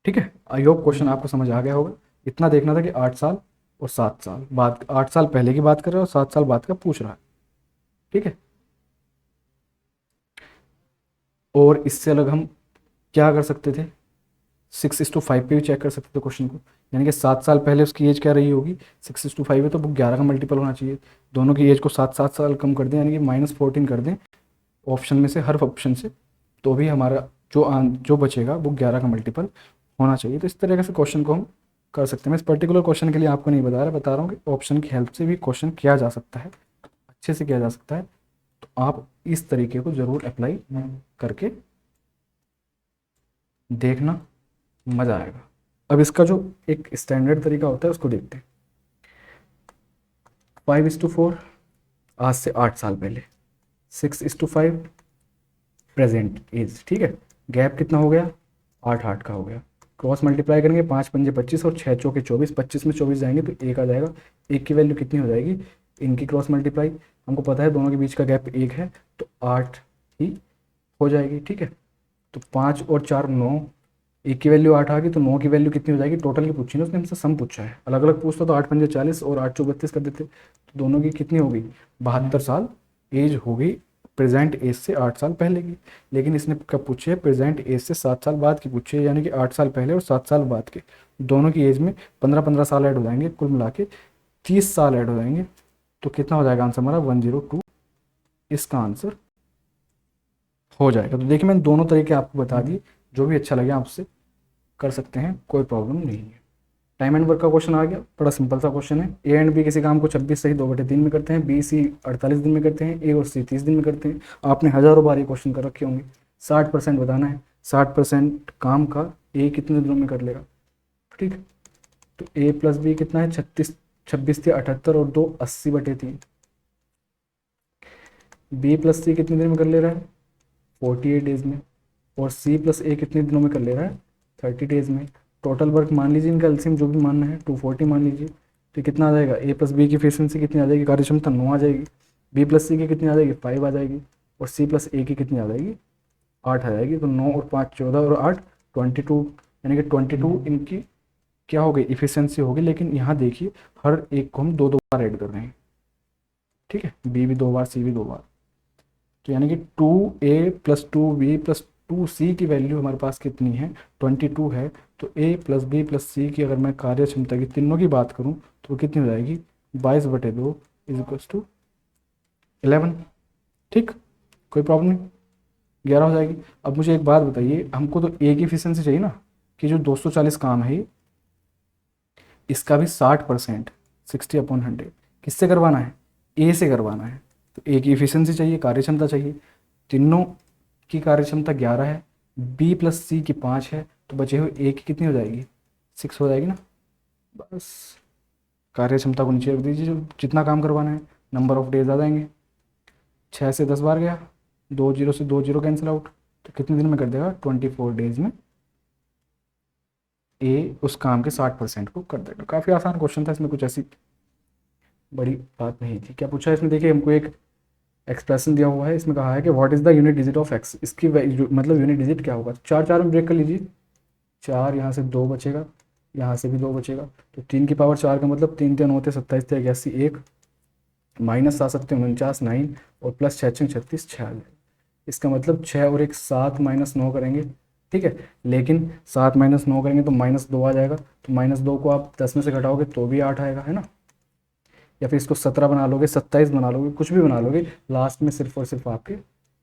ठीक है, आई होप क्वेश्चन आपको समझ आ गया होगा। इतना देखना था कि 8 साल और 7 साल बाद, 8 साल पहले की बात कर रहा है और 7 साल बाद का पूछ रहा है। ठीक है, और इससे अलग हम क्या कर सकते थे, 6:5 पे भी चेक कर सकते थे क्वेश्चन को। यानी कि 7 साल पहले उसकी एज क्या रही होगी, 6:5 है तो वो 11 का मल्टीपल होना चाहिए। दोनों की एज को 7-7 साल कम कर दें, यानी कि -14 कर दें ऑप्शन में से, हर ऑप्शन से, तो भी हमारा जो बचेगा वो 11 का मल्टीपल होना चाहिए। तो इस तरीके से क्वेश्चन को हम कर सकते हैं। मैं इस पर्टिकुलर क्वेश्चन के लिए आपको नहीं बता रहा हूँ कि ऑप्शन की हेल्प से भी क्वेश्चन किया जा सकता है, अच्छे से किया जा सकता है। तो आप इस तरीके को ज़रूर अप्लाई करके देखना, मज़ा आएगा। अब इसका जो एक स्टैंडर्ड तरीका होता है उसको देखते हैं। 5:4 आज से 8 साल पहले, 6:5 प्रेजेंट एज। ठीक है, गैप कितना हो गया, 8-8 का हो गया। क्रॉस मल्टीप्लाई करेंगे, 5 पंजे 25 और 6 चौके 24, 25 में 24 जाएंगे तो 1 आ जाएगा। 1 की वैल्यू कितनी हो जाएगी, इनकी क्रॉस मल्टीप्लाई, हमको पता है दोनों के बीच का गैप 1 है तो 8 ही हो जाएगी। ठीक है, तो 5 और 4 9, 1 की वैल्यू 8 आ गई तो 9 की वैल्यू कितनी हो जाएगी, टोटल की पूछी ना उसने हमसे, सम पूछा है। अलग अलग पूछता तो 8 पंजे 40 और 8 चौक 32 कर देते, तो दोनों की कितनी हो गई, 72 साल एज हो गई प्रेजेंट एज से 8 साल पहले की। लेकिन इसने कब पूछे है, प्रेजेंट एज से 7 साल बाद की पूछी है, यानी कि 8 साल पहले और 7 साल बाद के दोनों की एज में 15-15 साल ऐड हो जाएंगे, कुल मिला के 30 साल ऐड हो जाएंगे। तो कितना हो जाएगा आंसर हमारा, 102 इसका आंसर हो जाएगा। तो देखिए मैंने दोनों तरीके आपको बता दिए, जो भी अच्छा लगे आपसे कर सकते हैं, कोई प्रॉब्लम नहीं है। टाइम एंड वर्क का क्वेश्चन आ गया, बड़ा सिंपल सा क्वेश्चन है। ए एंड बी किसी काम को 26 सही 2/3 में करते हैं, बी सी 48 दिन में करते हैं, ए और सी 30 दिन में करते हैं। आपने हज़ारों बार ये क्वेश्चन कर रखे होंगे। 60% बताना है, 60% काम का ए कितने दिनों में कर लेगा। ठीक, तो ए प्लस बी कितना है, 26 से 78 और 2 80/3। बी प्लस सी कितने दिन में कर ले रहा है, 48 डेज में। और सी प्लस ए कितने दिनों में कर ले रहा है, 30 डेज में। टोटल वर्क मान लीजिए इनका एलसीएम जो भी मानना है, 240 मान लीजिए। तो कितना आ जाएगा, ए प्लस बी की एफिशिएंसी कितनी आ जाएगी, कार्यक्षमता 9 आ जाएगी। बी प्लस सी की कितनी आ जाएगी, 5 आ जाएगी। और सी प्लस ए की कितनी आ जाएगी, 8 आ जाएगी। तो 9 और 5 14 और 8 22, यानी कि 22 इनकी क्या हो गई, इफिशियंसी होगी। लेकिन यहाँ देखिए हर एक को हम 2-2 बार ऐड कर रहे हैं। ठीक है, बी भी 2 बार, सी भी 2 बार। तो यानी कि 2a + 2b + टू सी की वैल्यू हमारे पास कितनी है, 22 है। तो ए प्लस बी प्लस सी की अगर मैं कार्य क्षमता की तीनों की बात करूँ तो वो कितनी हो जाएगी, 22/2 इज इक्वल टू 11। ठीक, कोई प्रॉब्लम नहीं, 11 हो जाएगी। अब मुझे एक बात बताइए, हमको तो ए की एफिशिएंसी चाहिए ना, कि जो 240 काम है इसका भी 60%, 60/100 किससे करवाना है, ए से करवाना है। तो ए की एफिशिएंसी चाहिए, कार्यक्षमता चाहिए। तीनों की कार्यक्षमता 11 है, बी प्लस सी की 5 है, तो बचे हुए ए की कितनी हो जाएगी, 6 हो जाएगी ना। बस कार्यक्षमता को नीचे रख दीजिए, जो जितना काम करवाना है, नंबर ऑफ डेज आ जाएंगे। 6 से 10 बार गया, 2 जीरो से 2 जीरो कैंसिल आउट, तो कितने दिन में कर देगा, 24 डेज में ए उस काम के 60% को कर देगा। काफ़ी आसान क्वेश्चन था, इसमें कुछ ऐसी बड़ी बात नहीं थी। क्या पूछा है इसमें, देखिए हमको एक एक्सप्रेशन दिया हुआ है, इसमें कहा है कि what is the unit digit of x, इसकी मतलब यूनिट डिजिट क्या होगा। चार चार में ब्रेक कर लीजिए, 4 यहाँ से 2 बचेगा, यहाँ से भी 2 बचेगा, तो 3 की पावर 4 का मतलब 3 3 होते 27 थे 81 1, माइनस 7 7 49 9, और प्लस 6 6 36 6 आ जाएगा। इसका मतलब 6 और 1 7 माइनस 9 करेंगे, ठीक है, लेकिन 7 माइनस 9 करेंगे तो -2 आ जाएगा। तो -2 को आप 10 में से घटाओगे तो भी 8 आएगा, है ना। या फिर इसको 17 बना लोगे, 27 बना लोगे, कुछ भी बना लोगे, लास्ट में सिर्फ और सिर्फ आपके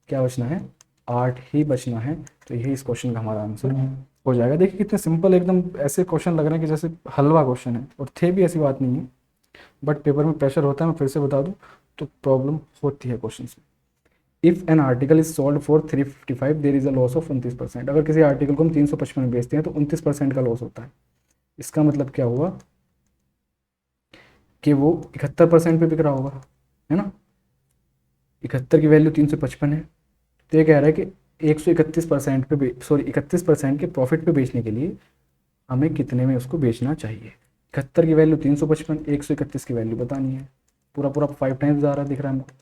क्या बचना है, 8 ही बचना है। तो यही इस क्वेश्चन का हमारा आंसर हो जाएगा। देखिए कितने सिंपल, एकदम ऐसे क्वेश्चन लग रहे हैं कि जैसे हलवा क्वेश्चन है, और थे भी, ऐसी बात नहीं है, बट पेपर में प्रेशर होता है, मैं फिर से बता दूं, तो प्रॉब्लम होती है क्वेश्चन में। If an article is sold for 355 there is a loss of 29%। अगर किसी आर्टिकल को हम 355 में बेचते हैं तो 29% का लॉस होता है। इसका मतलब क्या हुआ कि वो 71% पे बिक रहा होगा, है ना। 71 की वैल्यू 355 है, तो ये कह रहा है कि 131% पे, सॉरी 31% के प्रॉफिट पे बेचने के लिए हमें कितने में उसको बेचना चाहिए। 71 की वैल्यू 355, 131 की वैल्यू बतानी है। पूरा पूरा 5 टाइम्स जा रहा है, दिख रहा है हमको।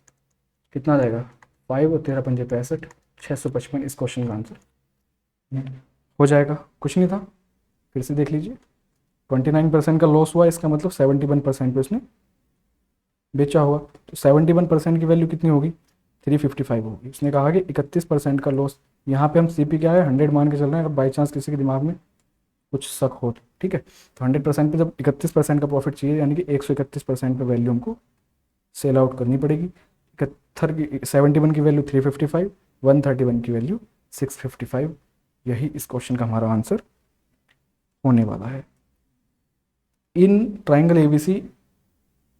कितना आ जाएगा, 5 और 13 पंजे 65, 655 इस क्वेश्चन का आंसर हो जाएगा। कुछ नहीं था, फिर से देख लीजिए, 29% का लॉस हुआ, इसका मतलब 71% पे उसने बेचा होगा। तो 71% की वैल्यू कितनी होगी, 355 होगी। उसने कहा कि 31% का लॉस, यहाँ पे हम CP क्या है 100 मान के चल रहे हैं, अगर बाई चांस किसी के दिमाग में कुछ शक हो तो, ठीक है। तो 100% पे जब 31% का प्रॉफिट चाहिए, यानी कि 131% पे वैल्यू हमको सेल आउट करनी पड़ेगी। 71 की वैल्यू 355, 131 की वैल्यू 655। यही इस क्वेश्चन का हमारा आंसर होने वाला है। In triangle ABC,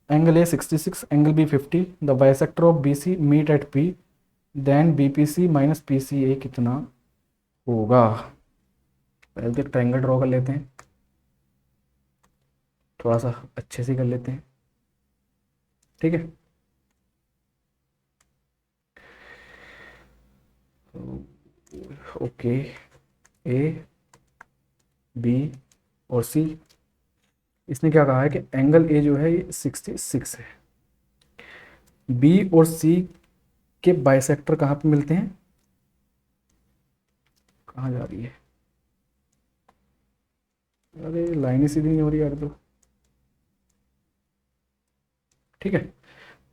angle A 66, angle B 50, the bisector of BC meet at P, then BPC minus PCA कितना होगा। पहले तो ट्राइंगल ड्रॉ कर लेते हैं, थोड़ा सा अच्छे से कर लेते हैं, ठीक है। ओके, A B और C, इसने क्या कहा है कि एंगल A जो है ये 66 है। B और C के बाइसेक्टर कहाँ पे मिलते हैं, कहाँ जा रही है, अरे लाइन ही सीधी नहीं हो रही यार, तो ठीक है।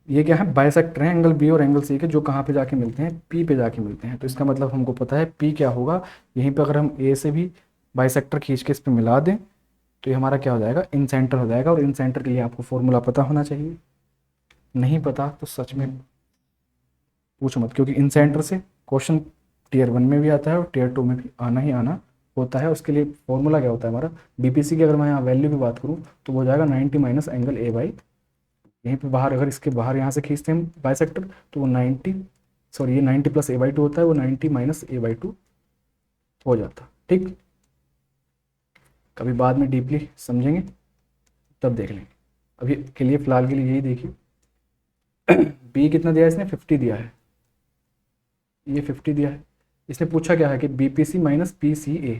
ये क्या है, बाइसेक्टर हैं एंगल B और एंगल C के, जो कहाँ पे जाके मिलते हैं, P पे जाके मिलते हैं। तो इसका मतलब हमको पता है P क्या होगा। यहीं पे अगर हम A से भी बाइसेक्टर खींच के इस पे मिला दें तो ये हमारा क्या हो जाएगा, इन सेंटर हो जाएगा। और इन सेंटर के लिए आपको फॉर्मूला पता होना चाहिए, नहीं पता तो सच में पूछो मत, क्योंकि इन सेंटर से क्वेश्चन Tier 1 में भी आता है और Tier 2 में भी आना ही आना होता है। उसके लिए फॉर्मूला क्या होता है हमारा, BPC की अगर मैं यहाँ वैल्यू की बात करूँ तो वो हो जाएगा 90 माइनस एंगल A बाई, यहीं पे बाहर अगर इसके बाहर यहाँ से खींचते हैं बाइसेक्टर तो वो 90, सॉरी ये 90 प्लस A/2 होता है, वो 90 माइनस A/2 हो जाता, ठीक। कभी बाद में डीपली समझेंगे तब देख लेंगे, अभी के लिए फ़िलहाल के लिए यही देखिए। B कितना दिया है इसने, 50 दिया है, ये 50 दिया है। इसने पूछा क्या है कि BPC माइनस PCA,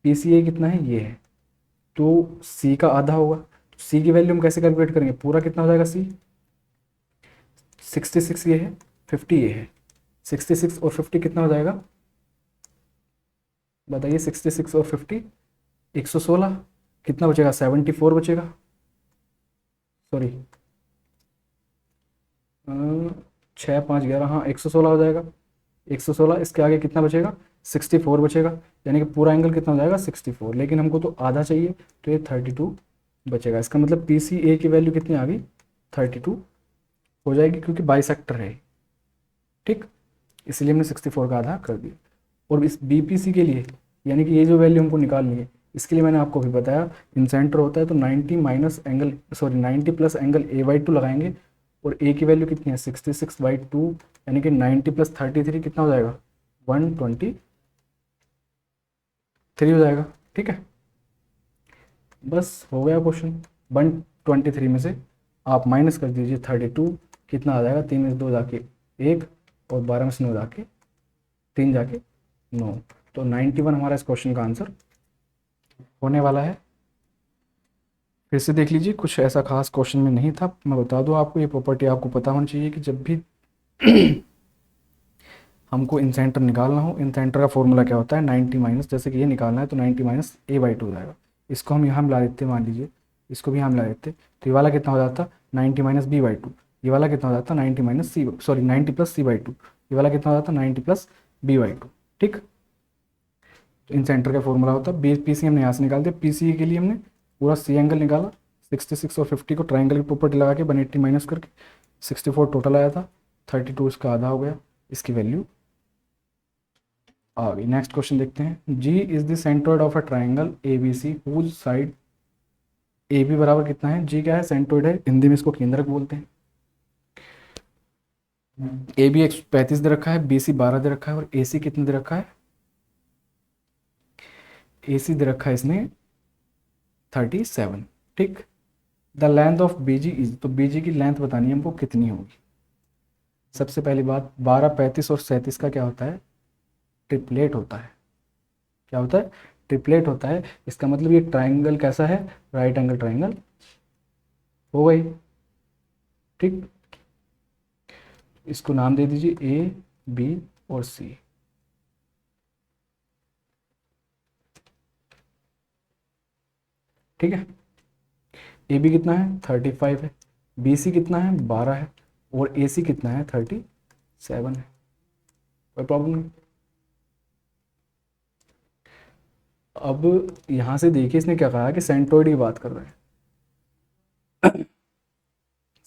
PCA कितना है, ये है, तो C का आधा होगा। तो C की वैल्यू हम कैसे कैलकुलेट करेंगे, पूरा कितना हो जाएगा C, 66 ये है, 50 ये है, 66 और 50 कितना हो जाएगा, बताइए। 66 और 50 116, कितना बचेगा, 74 बचेगा, सॉरी 6 5 11, हाँ 116 हो जाएगा। 116, इसके आगे कितना बचेगा, 64 बचेगा, यानी कि पूरा एंगल कितना हो जाएगा 64, लेकिन हमको तो आधा चाहिए तो ये 32 बचेगा। इसका मतलब पी सी ए की वैल्यू कितनी आ गई 32 हो जाएगी, क्योंकि बाइसेक्टर है, ठीक, इसलिए हमने 64 का आधा कर दिया। और इस बी पी सी के लिए, यानी कि ये जो वैल्यू हमको निकालनी है, इसके लिए मैंने आपको भी बताया इन सेंटर होता है तो 90 minus angle 90 plus angle A/2 लगाएंगे, और ए की वैल्यू कितनी है 66/2, यानी कि 90 प्लस 33 कितना हो जाएगा 123 हो जाएगा, ठीक है। बस हो गया क्वेश्चन। 123 में से आप माइनस कर दीजिए 32, कितना आ जाएगा 3 में से 2 जाके 1, और 12 में से 9 जाके 3 जाके 9, तो 91 हमारा इस क्वेश्चन का आंसर होने वाला है। फिर से देख लीजिए, कुछ ऐसा खास क्वेश्चन में नहीं था। मैं बता दूं आपको, ये प्रॉपर्टी आपको पता होनी चाहिए कि जब भी हमको इन सेंटर निकालना हो, इन सेंटर का फॉर्मूला क्या होता है 90 माइनस, जैसे कि ये निकालना है तो 90 माइनस A/2 हो जाएगा। इसको हम यहाँ मिला देते, मान लीजिए इसको भी यहाँ मिला देते, तो ये वाला कितना हो जाता 90 माइनस B/2, ये वाला कितना हो जाता 90 minus C, sorry 90 plus C/2, ये वाला कितना हो जाता 90 प्लस B/2, ठीक। तो इन सेंटर का फॉर्मूला होता है पी सी, हमने यहाँ से निकाल दिया। पी सी के लिए हमने पूरा सी एंगल निकाला, 66 और 50 को ट्राइंगल की प्रॉपर्टी लगा के 180 माइनस करके 64 टोटल आया था, 32 इसका आधा हो गया, इसकी वैल्यू आ गई। नेक्स्ट क्वेश्चन देखते हैं। G is the centroid of a triangle A B C whose side A B बराबर कितना है। जी क्या है सेंट्रोइड है, हिंदी में इसको केंद्रक बोलते हैं। ए बी 135 दे रखा है, बी सी 12 दे रखा है, और ए सी कितने दे रखा है, ए सी दे रखा है इसने 37, ठीक। The length of B G is, तो बी जी की लेंथ बतानी है हमको कितनी होगी। सबसे पहली बात 12, 35 और 37 का क्या होता है ट्रिपलेट होता है। क्या होता है ट्रिपलेट होता है। इसका मतलब ये ट्राइंगल कैसा है राइट एंगल ट्राइंगल हो गई, ठीक। इसको नाम दे दीजिए ए बी और सी। ठीक है, ए बी कितना है 35 है, बी सी कितना है 12 है, और ए सी कितना है 37 है। कोई प्रॉब्लम नहीं। अब यहां से देखिए इसने क्या कहा कि सेंट्रोइड की बात कर रहे हैं।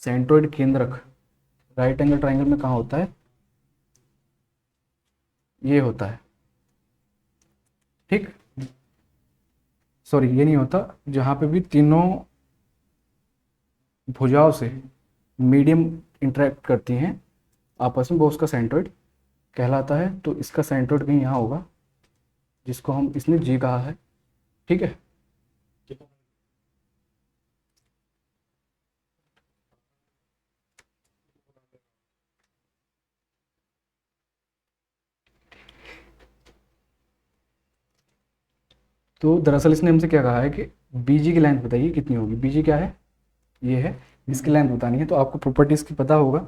सेंट्रोइड केंद्रक राइट एंगल ट्राइंगल में कहाँ होता है, ये होता है, ठीक। सॉरी ये नहीं होता, जहां पे भी तीनों भुजाओं से मीडियम इंटरेक्ट करती हैं आपस में, वो उसका सेंट्रोइड कहलाता है। तो इसका सेंट्रोइड कहीं यहाँ होगा, जिसको हम इसने जी कहा है, ठीक है। तो दरअसल इसने हमसे क्या कहा है कि बीजी की लेंथ बताइए कितनी होगी। बीजी क्या है, ये है, इसकी लेंथ बतानी है। तो आपको प्रॉपर्टीज की पता होगा।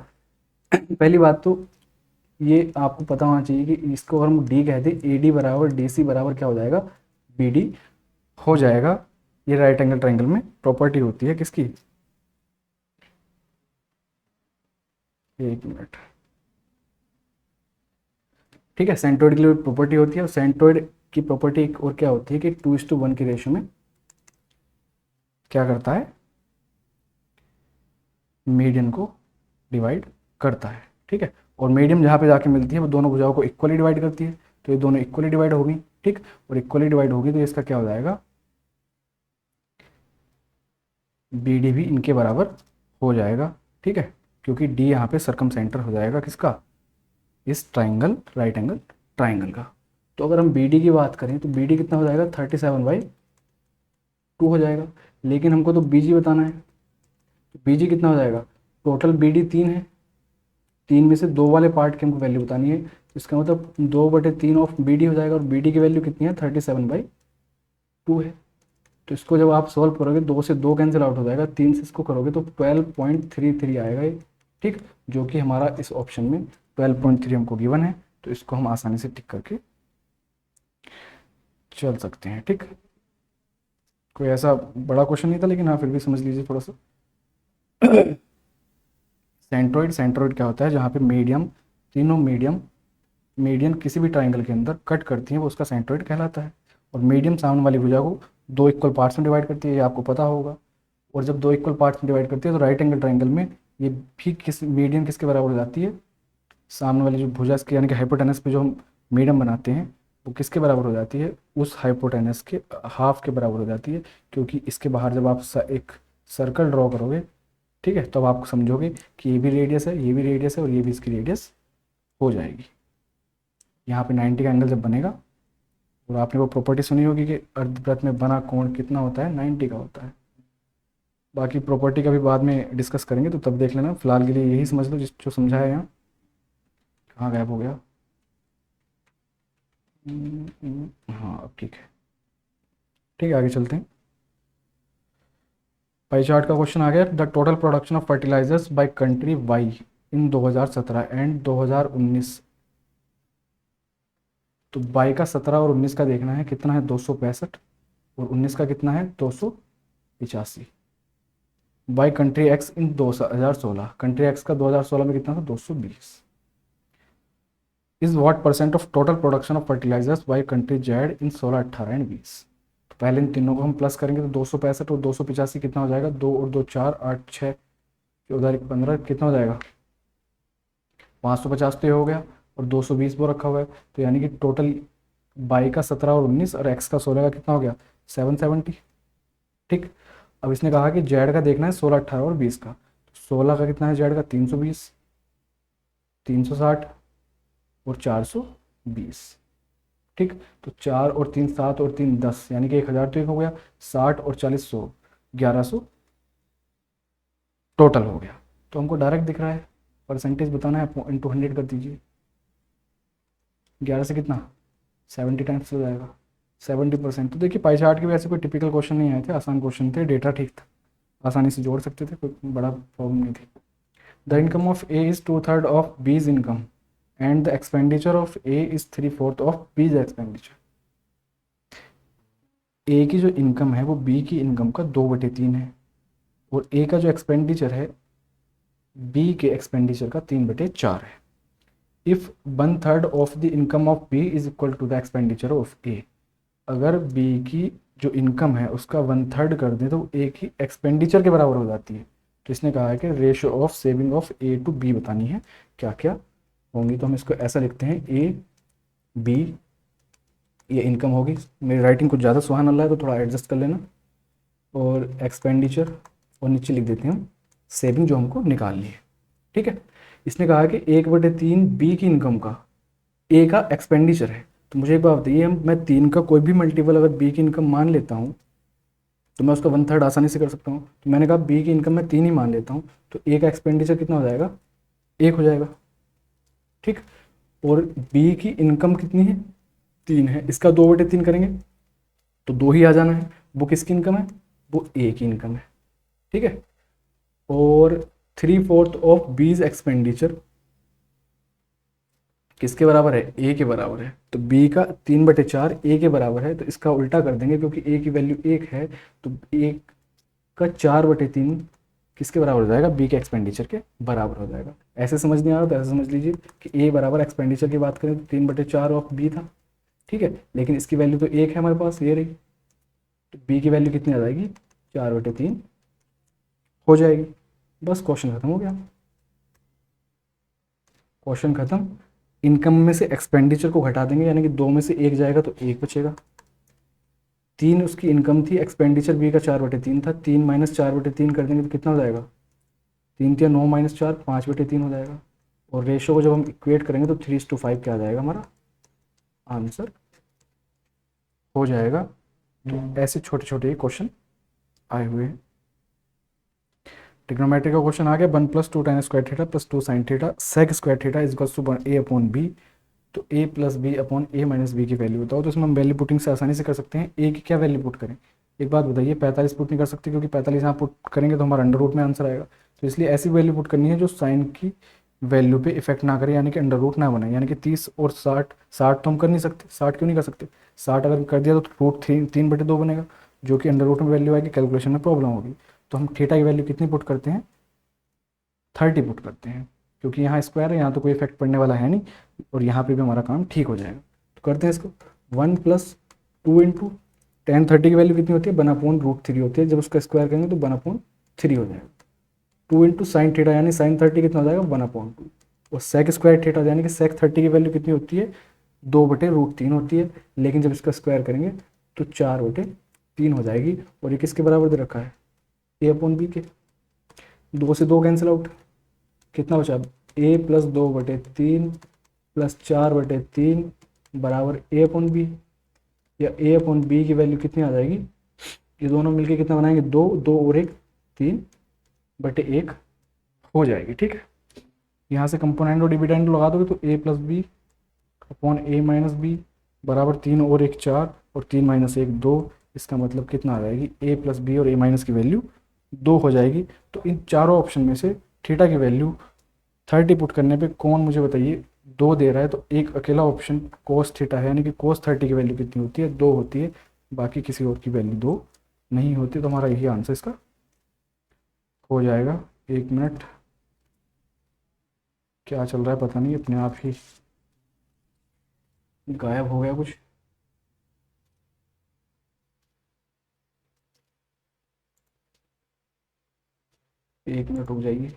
पहली बात तो ये आपको पता होना चाहिए कि इसको अगर हम डी कहते हैं, ए डी बराबर डी सी बराबर क्या हो जाएगा बी डी हो जाएगा। ये राइट एंगल ट्राइंगल में प्रॉपर्टी होती है किसकी, एक मिनट, ठीक है। सेंट्रोइड के लिए प्रॉपर्टी होती है, और सेंट्रोइड की प्रॉपर्टी एक और क्या होती है कि 2:1 की रेशियो में क्या करता है मीडियन को डिवाइड करता है, ठीक है। और मीडियम जहाँ पे जाके मिलती है वो दोनों भुजाओं को इक्वली डिवाइड करती है, तो ये दोनों इक्वली डिवाइड होगी, ठीक। और इक्वली डिवाइड होगी तो इसका क्या हो जाएगा बी डी भी इनके बराबर हो जाएगा, ठीक है, क्योंकि डी यहाँ पे सरकम सेंटर हो जाएगा किसका, इस ट्राइंगल राइट एंगल ट्राइंगल का। तो अगर हम बी डी की बात करें तो बी डी कितना हो जाएगा 37/2 हो जाएगा, लेकिन हमको तो बी जी बताना है। तो बी जी कितना हो जाएगा, टोटल बी डी 3 है, 3 में से 2 वाले पार्ट की हमको वैल्यू बतानी है। तो इसका मतलब 2/3 ऑफ बी डी हो जाएगा, और बी डी की वैल्यू कितनी है 37/2 है। तो इसको जब आप सॉल्व करोगे 2 से 2 कैंसिल आउट हो जाएगा, 3 से इसको करोगे तो 12.33 आएगा ये, ठीक, जो कि हमारा इस ऑप्शन में 12.3 हमको गिवन है। तो इसको हम आसानी से टिक करके चल सकते हैं, ठीक। कोई ऐसा बड़ा क्वेश्चन नहीं था, लेकिन हाँ फिर भी समझ लीजिए थोड़ा सा। सेंट्रोइड क्या होता है, जहाँ पे मीडियम, तीनों मीडियम मीडियन किसी भी ट्राइंगल के अंदर कट करती है वो उसका सेंट्रोइड कहलाता है। और मीडियम सामने वाली भुजा को दो इक्वल पार्ट्स में डिवाइड करती है, ये आपको पता होगा। और जब दो इक्वल पार्ट्स में डिवाइड करती है तो राइट एंगल ट्राइंगल में ये भी मीडियन किसके बराबर हो जाती है, सामने वाली जो भुजा इसकी यानी कि हाइपोटेनस पे जो हम मीडियम बनाते हैं वो किसके बराबर हो जाती है, उस हाइपोटेनस के हाफ के बराबर हो जाती है। क्योंकि इसके बाहर जब आप एक सर्कल ड्रॉ करोगे, ठीक है, तब आप समझोगे कि ये भी रेडियस है, ये भी रेडियस है और ये भी इसकी रेडियस हो जाएगी। यहाँ पे 90 का एंगल जब बनेगा, और आपने वो प्रॉपर्टी सुनी होगी कि अर्धवृत्त में बना कोण कितना होता है, 90 का होता है। बाकी प्रॉपर्टी का भी बाद में डिस्कस करेंगे तो तब देख लेना, फिलहाल के लिए यही समझ लो जिस जो समझाया यहाँ। कहाँ गायब हो गया, हाँ अब ठीक है। ठीक है, आगे चलते हैं। पाई चार्ट का क्वेश्चन आ गया। The total production of fertilisers by country Y in 2017 and 2019। तो बाई का 17 और 19 का देखना है कितना है, 265, और 19 का कितना है, 285। By country x in 2016, country X का 2016 में कितना था, 220। Is what percent of total production of fertilisers by country Z in 16, 18 and 20। तो पहले इन तीनों को हम प्लस करेंगे तो 265 और 285 कितना हो जाएगा, 2 और 2 4, 8 6 14 15 कितना हो जाएगा, 550 तो ये हो गया, और 220 वो रखा हुआ है। तो यानी कि टोटल बाई का 17 और 19 और एक्स का 16 का कितना हो गया, 770। ठीक, अब इसने कहा कि जेड का देखना है 16, 18 और 20 का। 16 का कितना है जेड का, 320, 360 और 420। ठीक, तो 4 और 3 7 और 3 10, यानी कि 1000 तो एक हो गया, 60 और 40 100, 1100 टोटल हो गया। तो हमको डायरेक्ट दिख रहा है, परसेंटेज बताना है, इंटू 100 कर दीजिए। 11 से कितना, 70 टाइम्स हो जाएगा, 70%। तो देखिए पाई चार्ट के भी ऐसे कोई टिपिकल क्वेश्चन नहीं आए थे, आसान क्वेश्चन थे, डेटा ठीक था, आसानी से जोड़ सकते थे, कोई बड़ा प्रॉब्लम नहीं थी। The income of A is 2/3 of बीज income and the expenditure of A is 3/4 of बीज एक्सपेंडिचर। ए की जो इनकम है वो बी की इनकम का 2/3 है, और ए का जो एक्सपेंडिचर है बी के एक्सपेंडिचर का 3/4 है। If 1/3 of the income of B is equal to the expenditure of A. अगर बी की जो इनकम है उसका 1/3 कर दें तो ए की एक्सपेंडिचर के बराबर हो जाती है। तो इसने कहा है कि ratio of saving of A to B बतानी है, क्या क्या होंगी। तो हम इसको ऐसा लिखते हैं, ए बी, ये इनकम होगी, मेरी राइटिंग कुछ ज़्यादा सुहाना लग रहा है तो थोड़ा एडजस्ट कर लेना, और एक्सपेंडिचर, और नीचे लिख देते हैं हम सेविंग जो हमको निकालनी है। ठीक है, इसने कहा कि 1/3 बी की इनकम का ए का एक्सपेंडिचर है। तो मुझे एक बात बताइए, मैं 3 का कोई भी मल्टीपल अगर बी की इनकम मान लेता हूँ तो मैं उसका 1/3 आसानी से कर सकता हूँ। तो मैंने कहा बी की इनकम मैं 3 ही मान लेता हूँ, तो ए का एक्सपेंडिचर कितना हो जाएगा, 1 हो जाएगा। ठीक, और बी की इनकम कितनी है, 3 है, इसका 2/3 करेंगे तो 2 ही आ जाना है। वो किसकी इनकम है, वो ए की इनकम है। ठीक है, और 3/4 ऑफ बीज एक्सपेंडिचर किसके बराबर है, ए के बराबर है। तो बी का 3/4 ए के बराबर है, तो इसका उल्टा कर देंगे क्योंकि ए की वैल्यू 1 है, तो 1 का 4/3 किसके बराबर हो जाएगा, बी के एक्सपेंडिचर के बराबर हो जाएगा। ऐसे समझ नहीं आ रहा तो ऐसे समझ लीजिए कि ए बराबर एक्सपेंडिचर की बात करें तो 3/4 ऑफ बी था। ठीक है, लेकिन इसकी वैल्यू तो 1 है हमारे पास, ये रही, तो बी की वैल्यू कितनी आ जाएगी, 4/3 हो जाएगी। बस क्वेश्चन खत्म हो गया, क्वेश्चन खत्म। इनकम में से एक्सपेंडिचर को घटा देंगे, यानी कि 2 में से 1 जाएगा तो 1 बचेगा। 3 उसकी इनकम थी, एक्सपेंडिचर बी का 4/3 था, 3 माइनस 4/3 कर देंगे तो कितना हो जाएगा, 3 3 9 माइनस 4 5/3 हो जाएगा। और रेशो को जब हम इक्वेट करेंगे तो 3:5 क्या आ जाएगा, हमारा आंसर हो जाएगा। तो ऐसे छोटे छोटे क्वेश्चन आए हुए हैं। ट्रिग्नोमेट्री का क्वेश्चन आ गया, 1 + 2 tan square theta + 2 sin theta sec square theta is equal to a/b। तो a + b/a - b की वैल्यू बताओ। तो इसमें हम वैल्यू पुटिंग से आसानी से कर सकते हैं। a की क्या वैल्यू पुट करें, एक बात बताइए, 45 पुट नहीं कर सकते क्योंकि 45 यहाँ पुट करेंगे तो हमारा अंडर रूट में आंसर आएगा। तो इसलिए ऐसी वैल्यू पुट करनी है जो साइन की वैल्यू पे इफेक्ट ना करे, यानी कि अंडर रूट ना बने। यानी कि 30 और 60, 60 तो हम कर नहीं सकते, 60 क्यों नहीं कर सकते, 60 अगर कर दिया तो रूट 3/2 बनेगा, जो कि अंडर रूट में वैल्यू आएगी, कैलकुलेशन में प्रॉब्लम होगी। तो हम थीटा की वैल्यू कितनी पुट करते हैं, 30 पुट करते हैं, क्योंकि यहाँ स्क्वायर है, यहाँ तो कोई इफेक्ट पड़ने वाला है नहीं, और यहाँ पे भी हमारा काम ठीक हो जाएगा। तो करते हैं इसको, 1 + 2 × tan 30 की वैल्यू कितनी होती है, 1/√3 होती है। जब उसका स्क्वायर करेंगे तो 1/3 हो जाएगा। 2 × sin थीटा यानी sin 30 कितना हो जाएगा, 1/2। और sec स्क्वायर थीटा यानी कि sec 30 की वैल्यू कितनी होती है, 2/√3 होती है। लेकिन जब इसका स्क्वायर करेंगे तो 4/3 हो जाएगी। और ये किसके बराबर दे रखा है, a/b के। 2 से 2 कैंसिल आउट, कितना बचा, a + 2/3 + 4/3 बराबर a/b। या a/b की वैल्यू कितनी आ जाएगी, ये दोनों मिलके कितना बनाएंगे, 2, 2 और 1, 3/1 हो जाएगी। ठीक है, यहाँ से कंपोनेंट और डिविडेंड लगा दोगे तो a + b upon a - b बराबर 3 और 1 4 और 3 - 1 2। इसका मतलब कितना आ जाएगी, a + b और a- की वैल्यू 2 हो जाएगी। तो इन चारों ऑप्शन में से थीटा की वैल्यू 30 पुट करने पे कौन, मुझे बताइए, 2 दे रहा है। तो एक अकेला ऑप्शन cos थीटा है, यानी कि cos 30 की वैल्यू कितनी होती है, 2 होती है। बाकी किसी और की वैल्यू 2 नहीं होती। तो हमारा यही आंसर इसका हो जाएगा। 1 मिनट, क्या चल रहा है पता नहीं, अपने आप ही गायब हो गया कुछ। एक मिनट रुक जाइए।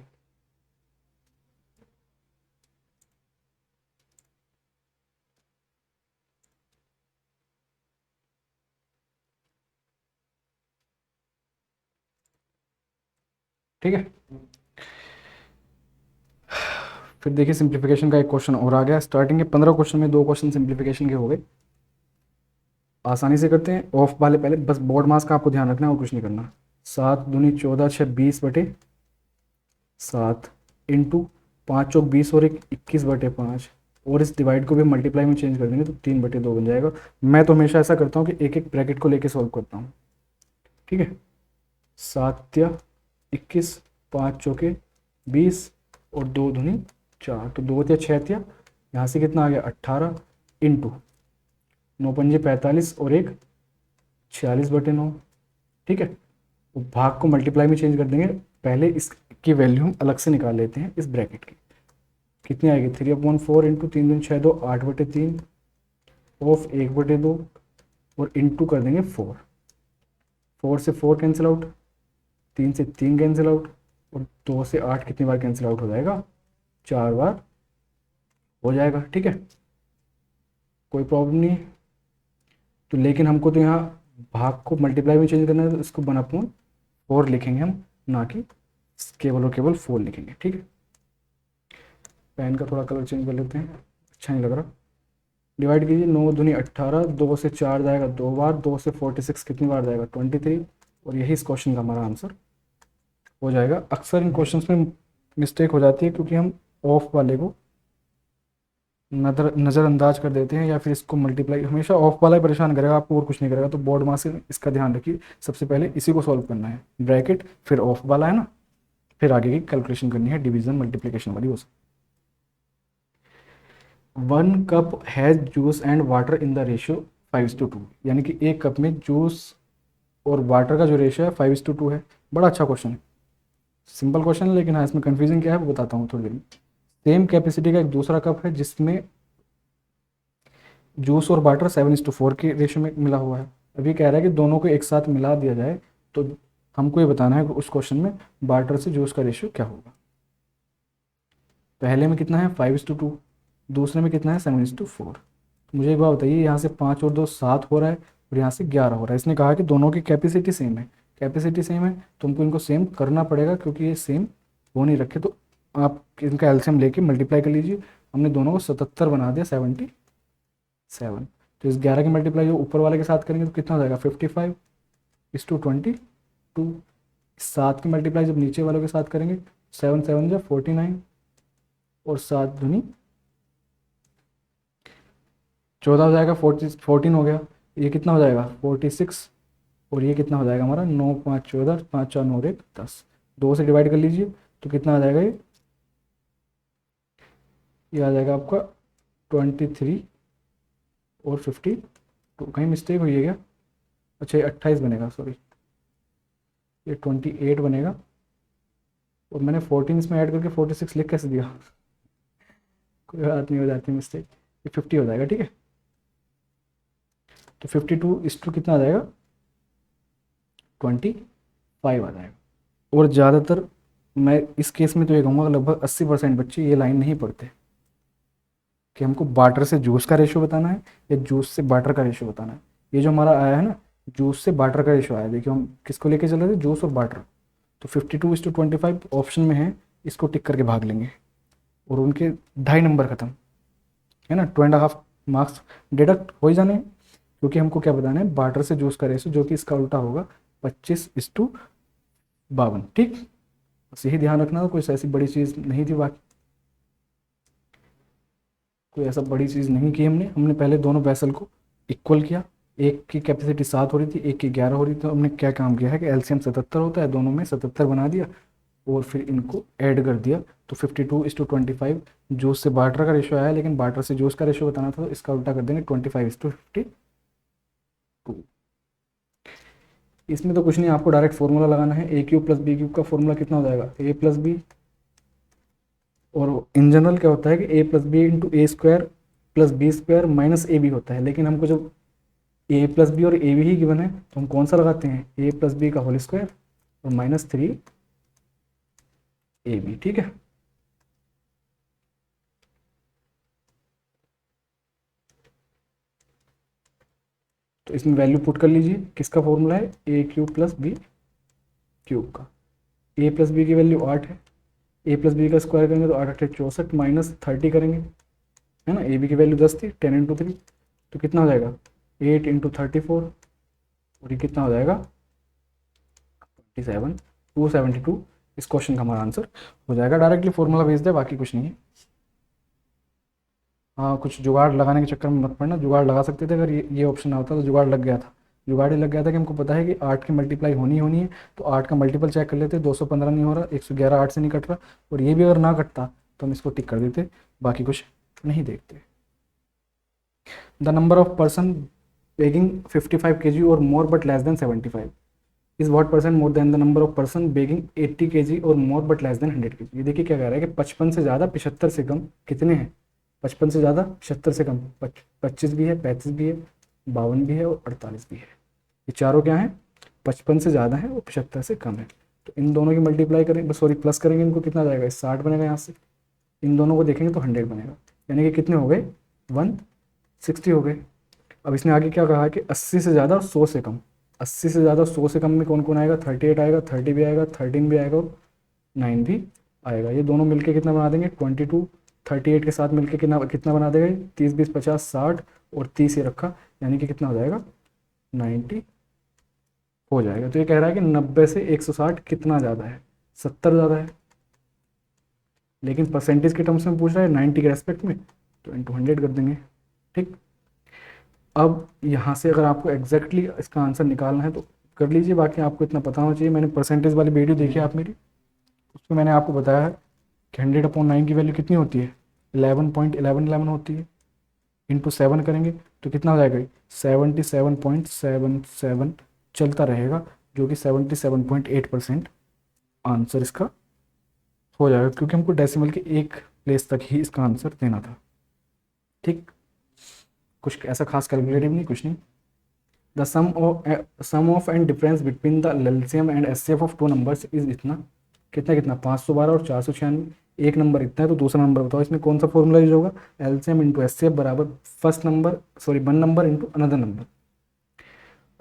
ठीक है, फिर देखिए सिंप्लीफिकेशन का एक क्वेश्चन और आ गया। स्टार्टिंग के 15 क्वेश्चन में 2 क्वेश्चन सिंप्लीफिकेशन के हो गए। आसानी से करते हैं। ऑफ वाले पहले, बस बोर्ड मास का आपको ध्यान रखना है और कुछ नहीं करना। 7 दूनी 14 6 20/7 इंटू 5 चौक 20 और 1 21/5। और इस डिवाइड को भी मल्टीप्लाई में चेंज कर देंगे तो 3/2 बन जाएगा। मैं तो हमेशा ऐसा करता हूँ कि एक एक ब्रैकेट को लेके सॉल्व करता हूँ। ठीक है, 7 या 21, 5 चौके 20 और 2 दूनी 4, तो 2 या 6 या, यहाँ से कितना आ गया 18 इंटू 9 पंजे 45 और 1 46/9। ठीक है, वो भाग को मल्टीप्लाई में चेंज कर देंगे। पहले इसकी वैल्यू हम अलग से निकाल लेते हैं इस ब्रैकेट की। कितनी आएगी, 3/4 इंटू 3 दूनी 6 2 8/3 ऑफ 1/2 और इंटू कर देंगे 4। 4 से 4 कैंसिल आउट, 3 से 3 कैंसिल आउट और 2 से 8 कितनी बार कैंसिल आउट हो जाएगा, 4 बार हो जाएगा। ठीक है, कोई प्रॉब्लम नहीं। तो लेकिन हमको तो यहाँ भाग को मल्टीप्लाई में चेंज करना है, तो इसको 1/4 लिखेंगे हम, ना कि केवल और केवल 4 लिखेंगे। ठीक है, पेन का थोड़ा कलर चेंज कर लेते हैं, अच्छा नहीं लग रहा। डिवाइड कीजिए, 9 दूनी 18, 2 से 4 जाएगा 2 बार, 2 से 46 कितनी बार जाएगा 23। और यही इस क्वेश्चन का हमारा आंसर हो जाएगा। अक्सर इन क्वेश्चंस में मिस्टेक हो जाती है क्योंकि हम ऑफ वाले को नज़रअंदाज कर देते हैं, या फिर इसको मल्टीप्लाई, हमेशा ऑफ वाला ही परेशान करेगा आपको और कुछ नहीं करेगा। तो बोर्ड मास से इसका ध्यान रखिए, सबसे पहले इसी को सॉल्व करना है, ब्रैकेट फिर ऑफ वाला है ना, फिर आगे की कैलकुलेशन करनी है डिवीजन मल्टीप्लिकेशन वाली। वो 1 cup has juice and water in the ratio 5:2, यानी कि एक कप में जूस और वाटर का जो रेशियो है 5:2 है। बड़ा अच्छा क्वेश्चन है, सिंपल क्वेश्चन है, लेकिन हाँ इसमें कन्फ्यूजन क्या है वो बताता हूँ थोड़ी देर में। सेम कैपेसिटी का एक दूसरा कप है जिसमें जूस और वाटर 7:4 के रेशियो में मिला हुआ है। अभी कह रहा है कि दोनों को एक साथ मिला दिया जाए, तो हमको ये बताना है कि उस क्वेश्चन में वाटर से जूस का रेशियो क्या होगा। पहले में कितना है 5:2, दूसरे में कितना है 7:4। मुझे एक बात बताइए, यहाँ से 5 और 2 7 हो रहा है और यहाँ से 11 हो रहा है। इसने कहा कि दोनों की कैपेसिटी सेम है, कैपेसिटी सेम है तो हमको इनको सेम करना पड़ेगा, क्योंकि ये सेम हो नहीं रखे। तो आप इनका एलसीएम लेके मल्टीप्लाई कर लीजिए। हमने दोनों को 77 बना दिया, 77। तो इस 11 की मल्टीप्लाई जो ऊपर वाले के साथ करेंगे तो कितना हो जाएगा 55:22। 7 की मल्टीप्लाई जब नीचे वालों के साथ करेंगे 7 7 जा 49 और 7 दूनी 14 हो जाएगा, 14 हो गया। ये कितना हो जाएगा 46 और ये कितना हो जाएगा हमारा 9 5 14 5 4 9 और 1 10। 2 से डिवाइड कर लीजिए तो कितना आ जाएगा, ये आ जाएगा आपका 23 और 52। कहीं मिस्टेक हुई है क्या, अच्छा ये 28 बनेगा, सॉरी ये 28 बनेगा। और मैंने 14 इसमें ऐड करके 46 लिख कैसे दिया, कोई बात नहीं, हो जाती मिस्टेक। ये 50 हो जाएगा, ठीक है। तो 52 कितना आ जाएगा, 25 आ जाएगा। और ज़्यादातर मैं इस केस में तो ये कहूँगा लगभग 80% बच्चे ये लाइन नहीं पढ़ते कि हमको वाटर से जूस का रेशियो बताना है या जूस से वाटर का रेशियो बताना है। ये जो हमारा आया है ना, जूस से वाटर का रेशियो आया, देखिए हम किसको लेके चल रहे थे, जूस और वाटर। तो 52:25 ऑप्शन में है, इसको टिक करके भाग लेंगे और उनके 2.5 नंबर खत्म, है ना। 2.5 मार्क्स डिडक्ट हो ही जाने हैं, क्योंकि हमको क्या बताना है, वाटर से जूस का रेशियो, जो कि इसका उल्टा होगा 25:52, ठीक। बस यही ध्यान रखना, कोई ऐसी बड़ी चीज़ नहीं थी, बाकी कोई ऐसा बड़ी चीज़ नहीं की हमने। पहले दोनों वेसल को इक्वल किया, एक की कैपेसिटी 7 हो रही थी, एक की 11 हो रही थी। तो हमने क्या काम किया है कि एलसीएम 77 होता है, दोनों में 77 बना दिया और फिर इनको ऐड कर दिया। तो 52:25 जूस से वाटर का रेशियो आया, लेकिन वाटर से जूस का रेशियो बताना था, तो इसका उल्टा कर देंगे 25:52। इसमें तो कुछ नहीं, आपको डायरेक्ट फॉर्मूला लगाना है। a³ + b³ का फॉर्मूला कितना हो जाएगा, a + b। और इन जनरल क्या होता है कि a + b × a² + b² - ab होता है, लेकिन हमको जब a + b और ab ही गिवन है, तो हम कौन सा लगाते हैं, a + b का होल स्क्वायर और -3ab, ठीक है। तो इसमें वैल्यू पुट कर लीजिए, किसका फॉर्मूला है, a³ + b³ का। a + b की वैल्यू 8 है, a + b का स्क्वायर करेंगे तो 8 8 64 -30 करेंगे, है ना। ab की वैल्यू 10 थी, 10 × 3, तो कितना हो जाएगा, 8 × 34, और ये कितना हो जाएगा 27, 272। इस क्वेश्चन का हमारा आंसर हो जाएगा। डायरेक्टली फॉर्मूला भेज दे, बाकी कुछ नहीं है। हाँ, कुछ जुगाड़ लगाने के चक्कर में मत पड़ना, जुगाड़ लगा सकते थे अगर ये ऑप्शन आता तो जुगाड़ लग गया था। जुगाड़ ही लग गया था कि हमको पता है कि 8 की मल्टीप्लाई होनी ही होनी है, तो 8 का मल्टीपल चेक कर लेते, 215 नहीं हो रहा, 111 8 से नहीं कट रहा, और ये भी अगर ना कटता तो हम इसको टिक कर देते, बाकी कुछ नहीं देखते। The number of person begging 55 kg और more but less than 75 is what percent more than the number of person begging 80 kg और more but less than 100 kg। ये देखिए क्या कह रहा है कि 55 से ज़्यादा 75 से कम कितने हैं, 55 से ज़्यादा 76 से कम 25 भी है, 35 भी है, 52 भी है और 48 भी है। ये चारों क्या हैं, 55 से ज़्यादा है और 75 से कम है। तो इन दोनों की मल्टीप्लाई करेंगे, सॉरी प्लस करेंगे, इनको कितना जाएगा, 60 बनेगा यहाँ से। इन दोनों को देखेंगे तो 100 बनेगा, यानी कि कितने हो गए, 160 हो गए। अब इसने आगे क्या कहा है कि 80 से ज़्यादा 100 से कम। 80 से ज़्यादा 100 से कम में कौन कौन आएगा, 38 आएगा, 30 भी आएगा, 13 भी आएगा और 9 भी आएगा। ये दोनों मिलके कितना बना देंगे, 22। 38 के साथ मिलके कितना कितना बना देगा, 30 20 50 60 और 30 ये रखा, यानी कि कितना हो जाएगा, 90 हो जाएगा। तो ये कह रहा है कि 90 से 160 कितना ज़्यादा है, 70 ज़्यादा है, लेकिन परसेंटेज के टर्म्स में पूछ रहा है 90 के रेस्पेक्ट में, तो × 100 कर देंगे, ठीक। अब यहाँ से अगर आपको एग्जैक्टली इसका आंसर निकालना है तो कर लीजिए, बाकी आपको इतना पता होना चाहिए। मैंने परसेंटेज वाली वीडियो देखी आप मेरी, उसमें मैंने आपको बताया है कि 100/9 की वैल्यू कितनी होती है, 11.1111 होती है। × 7 करेंगे तो कितना हो जाएगा, 77.77 चलता रहेगा, जो कि 77.8% आंसर इसका हो जाएगा, क्योंकि हमको डेसिमल के एक प्लेस तक ही इसका आंसर देना था, ठीक। कुछ ऐसा खास कैलकुलेटिव नहीं, कुछ नहीं। The sum of and difference between the LCM and HCF of 2 numbers is इतना, कितना कितना, 512 और 496। एक नंबर इतना है तो दूसरा नंबर बताओ, इसमें कौन सा फॉर्मूला यूज होगा, एलसीएम × एचसीएफ बराबर first number, sorry 1 number × another number.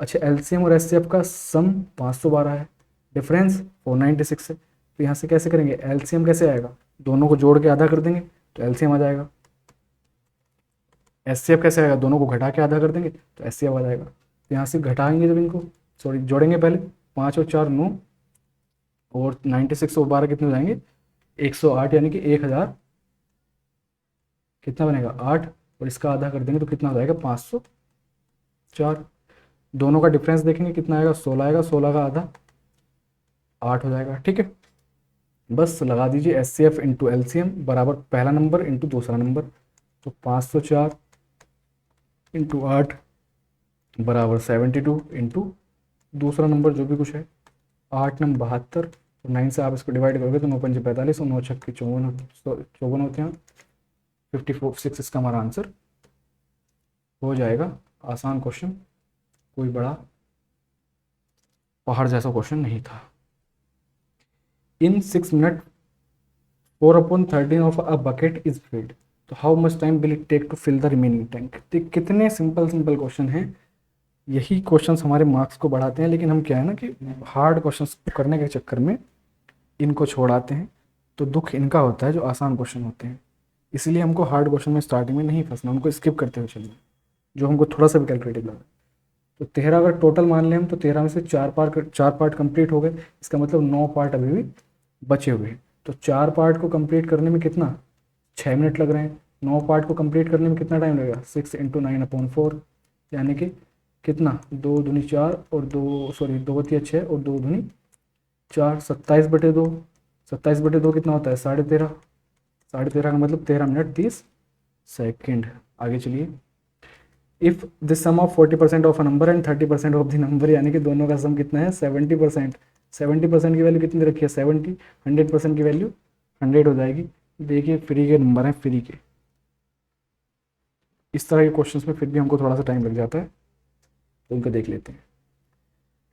अच्छा, एलसीएम और एचसीएफ का सम 512 है, डिफरेंस 496 है, तो यहाँ से कैसे करेंगे, एलसीएम कैसे आएगा, दोनों को जोड़ के आधा कर देंगे तो एलसीएम आ जाएगा। एचसीएफ कैसे आएगा, दोनों को घटा के आधा कर देंगे तो एचसीएफ आ जाएगा। तो यहाँ से घटाएंगे जब इनको, सॉरी जोड़ेंगे पहले, 5 और 4 9 और 96 और 12 कितने हो जाएंगे, 108, यानी कि 1000 कितना बनेगा 8, और इसका आधा कर देंगे तो कितना हो जाएगा 504। दोनों का डिफरेंस देखेंगे कितना आएगा, 16 आएगा, 16 का आधा 8 हो जाएगा, ठीक है। बस लगा दीजिए एचसीएफ × एलसीएम बराबर पहला नंबर × दूसरा नंबर, तो 504 × 8 बराबर 72 × दूसरा नंबर जो भी कुछ है 8 9 72, और 9 से आप इसको डिवाइड करोगे तो 9 5 45 और 9 6 54 होते हैं। 54 इसका हमारा आंसर हो जाएगा। आसान क्वेश्चन, कोई बड़ा पहाड़ जैसा क्वेश्चन नहीं था। In 6 minute 4/13 of a bucket is filled, तो how much time will it take to fill the remaining tank. तो कितने सिंपल सिंपल क्वेश्चन हैं, यही क्वेश्चंस हमारे मार्क्स को बढ़ाते हैं, लेकिन हम क्या है ना कि हार्ड क्वेश्चंस करने के चक्कर में इनको छोड़ाते हैं। तो दुख इनका होता है जो आसान क्वेश्चन होते हैं, इसलिए हमको हार्ड क्वेश्चन में स्टार्टिंग में नहीं फंसना, उनको स्किप करते हुए चलना जो हमको थोड़ा सा भी कैलकुलेटिव लगा। तो 13 अगर टोटल मान लें हम, तो 13 में से 4 पार्ट कंप्लीट हो गए, इसका मतलब 9 पार्ट अभी भी बचे हुए हैं। तो 4 पार्ट को कंप्लीट करने में कितना, 6 मिनट लग रहे हैं। 9 पार्ट को कंप्लीट करने में कितना टाइम लगेगा, 6 × 9/4, यानी कि कितना, 2 दूनी 4 और 2 सॉरी 2 × 6 और 2 दूनी 4, 27/2। 27/2 कितना होता है, 13.5। 13.5 का मतलब 13 मिनट 30 सेकेंड। आगे चलिए। If the sum of 40% of a number and 30% of the number, यानी कि दोनों का सम कितना है, 70%। 70% की वैल्यू कितनी रखी है, 70। 100% की वैल्यू 100 हो जाएगी। देखिए फ्री के नंबर हैं, फ्री के। इस तरह के क्वेश्चंस में फिर भी हमको थोड़ा सा टाइम लग जाता है, तो उनको देख लेते हैं।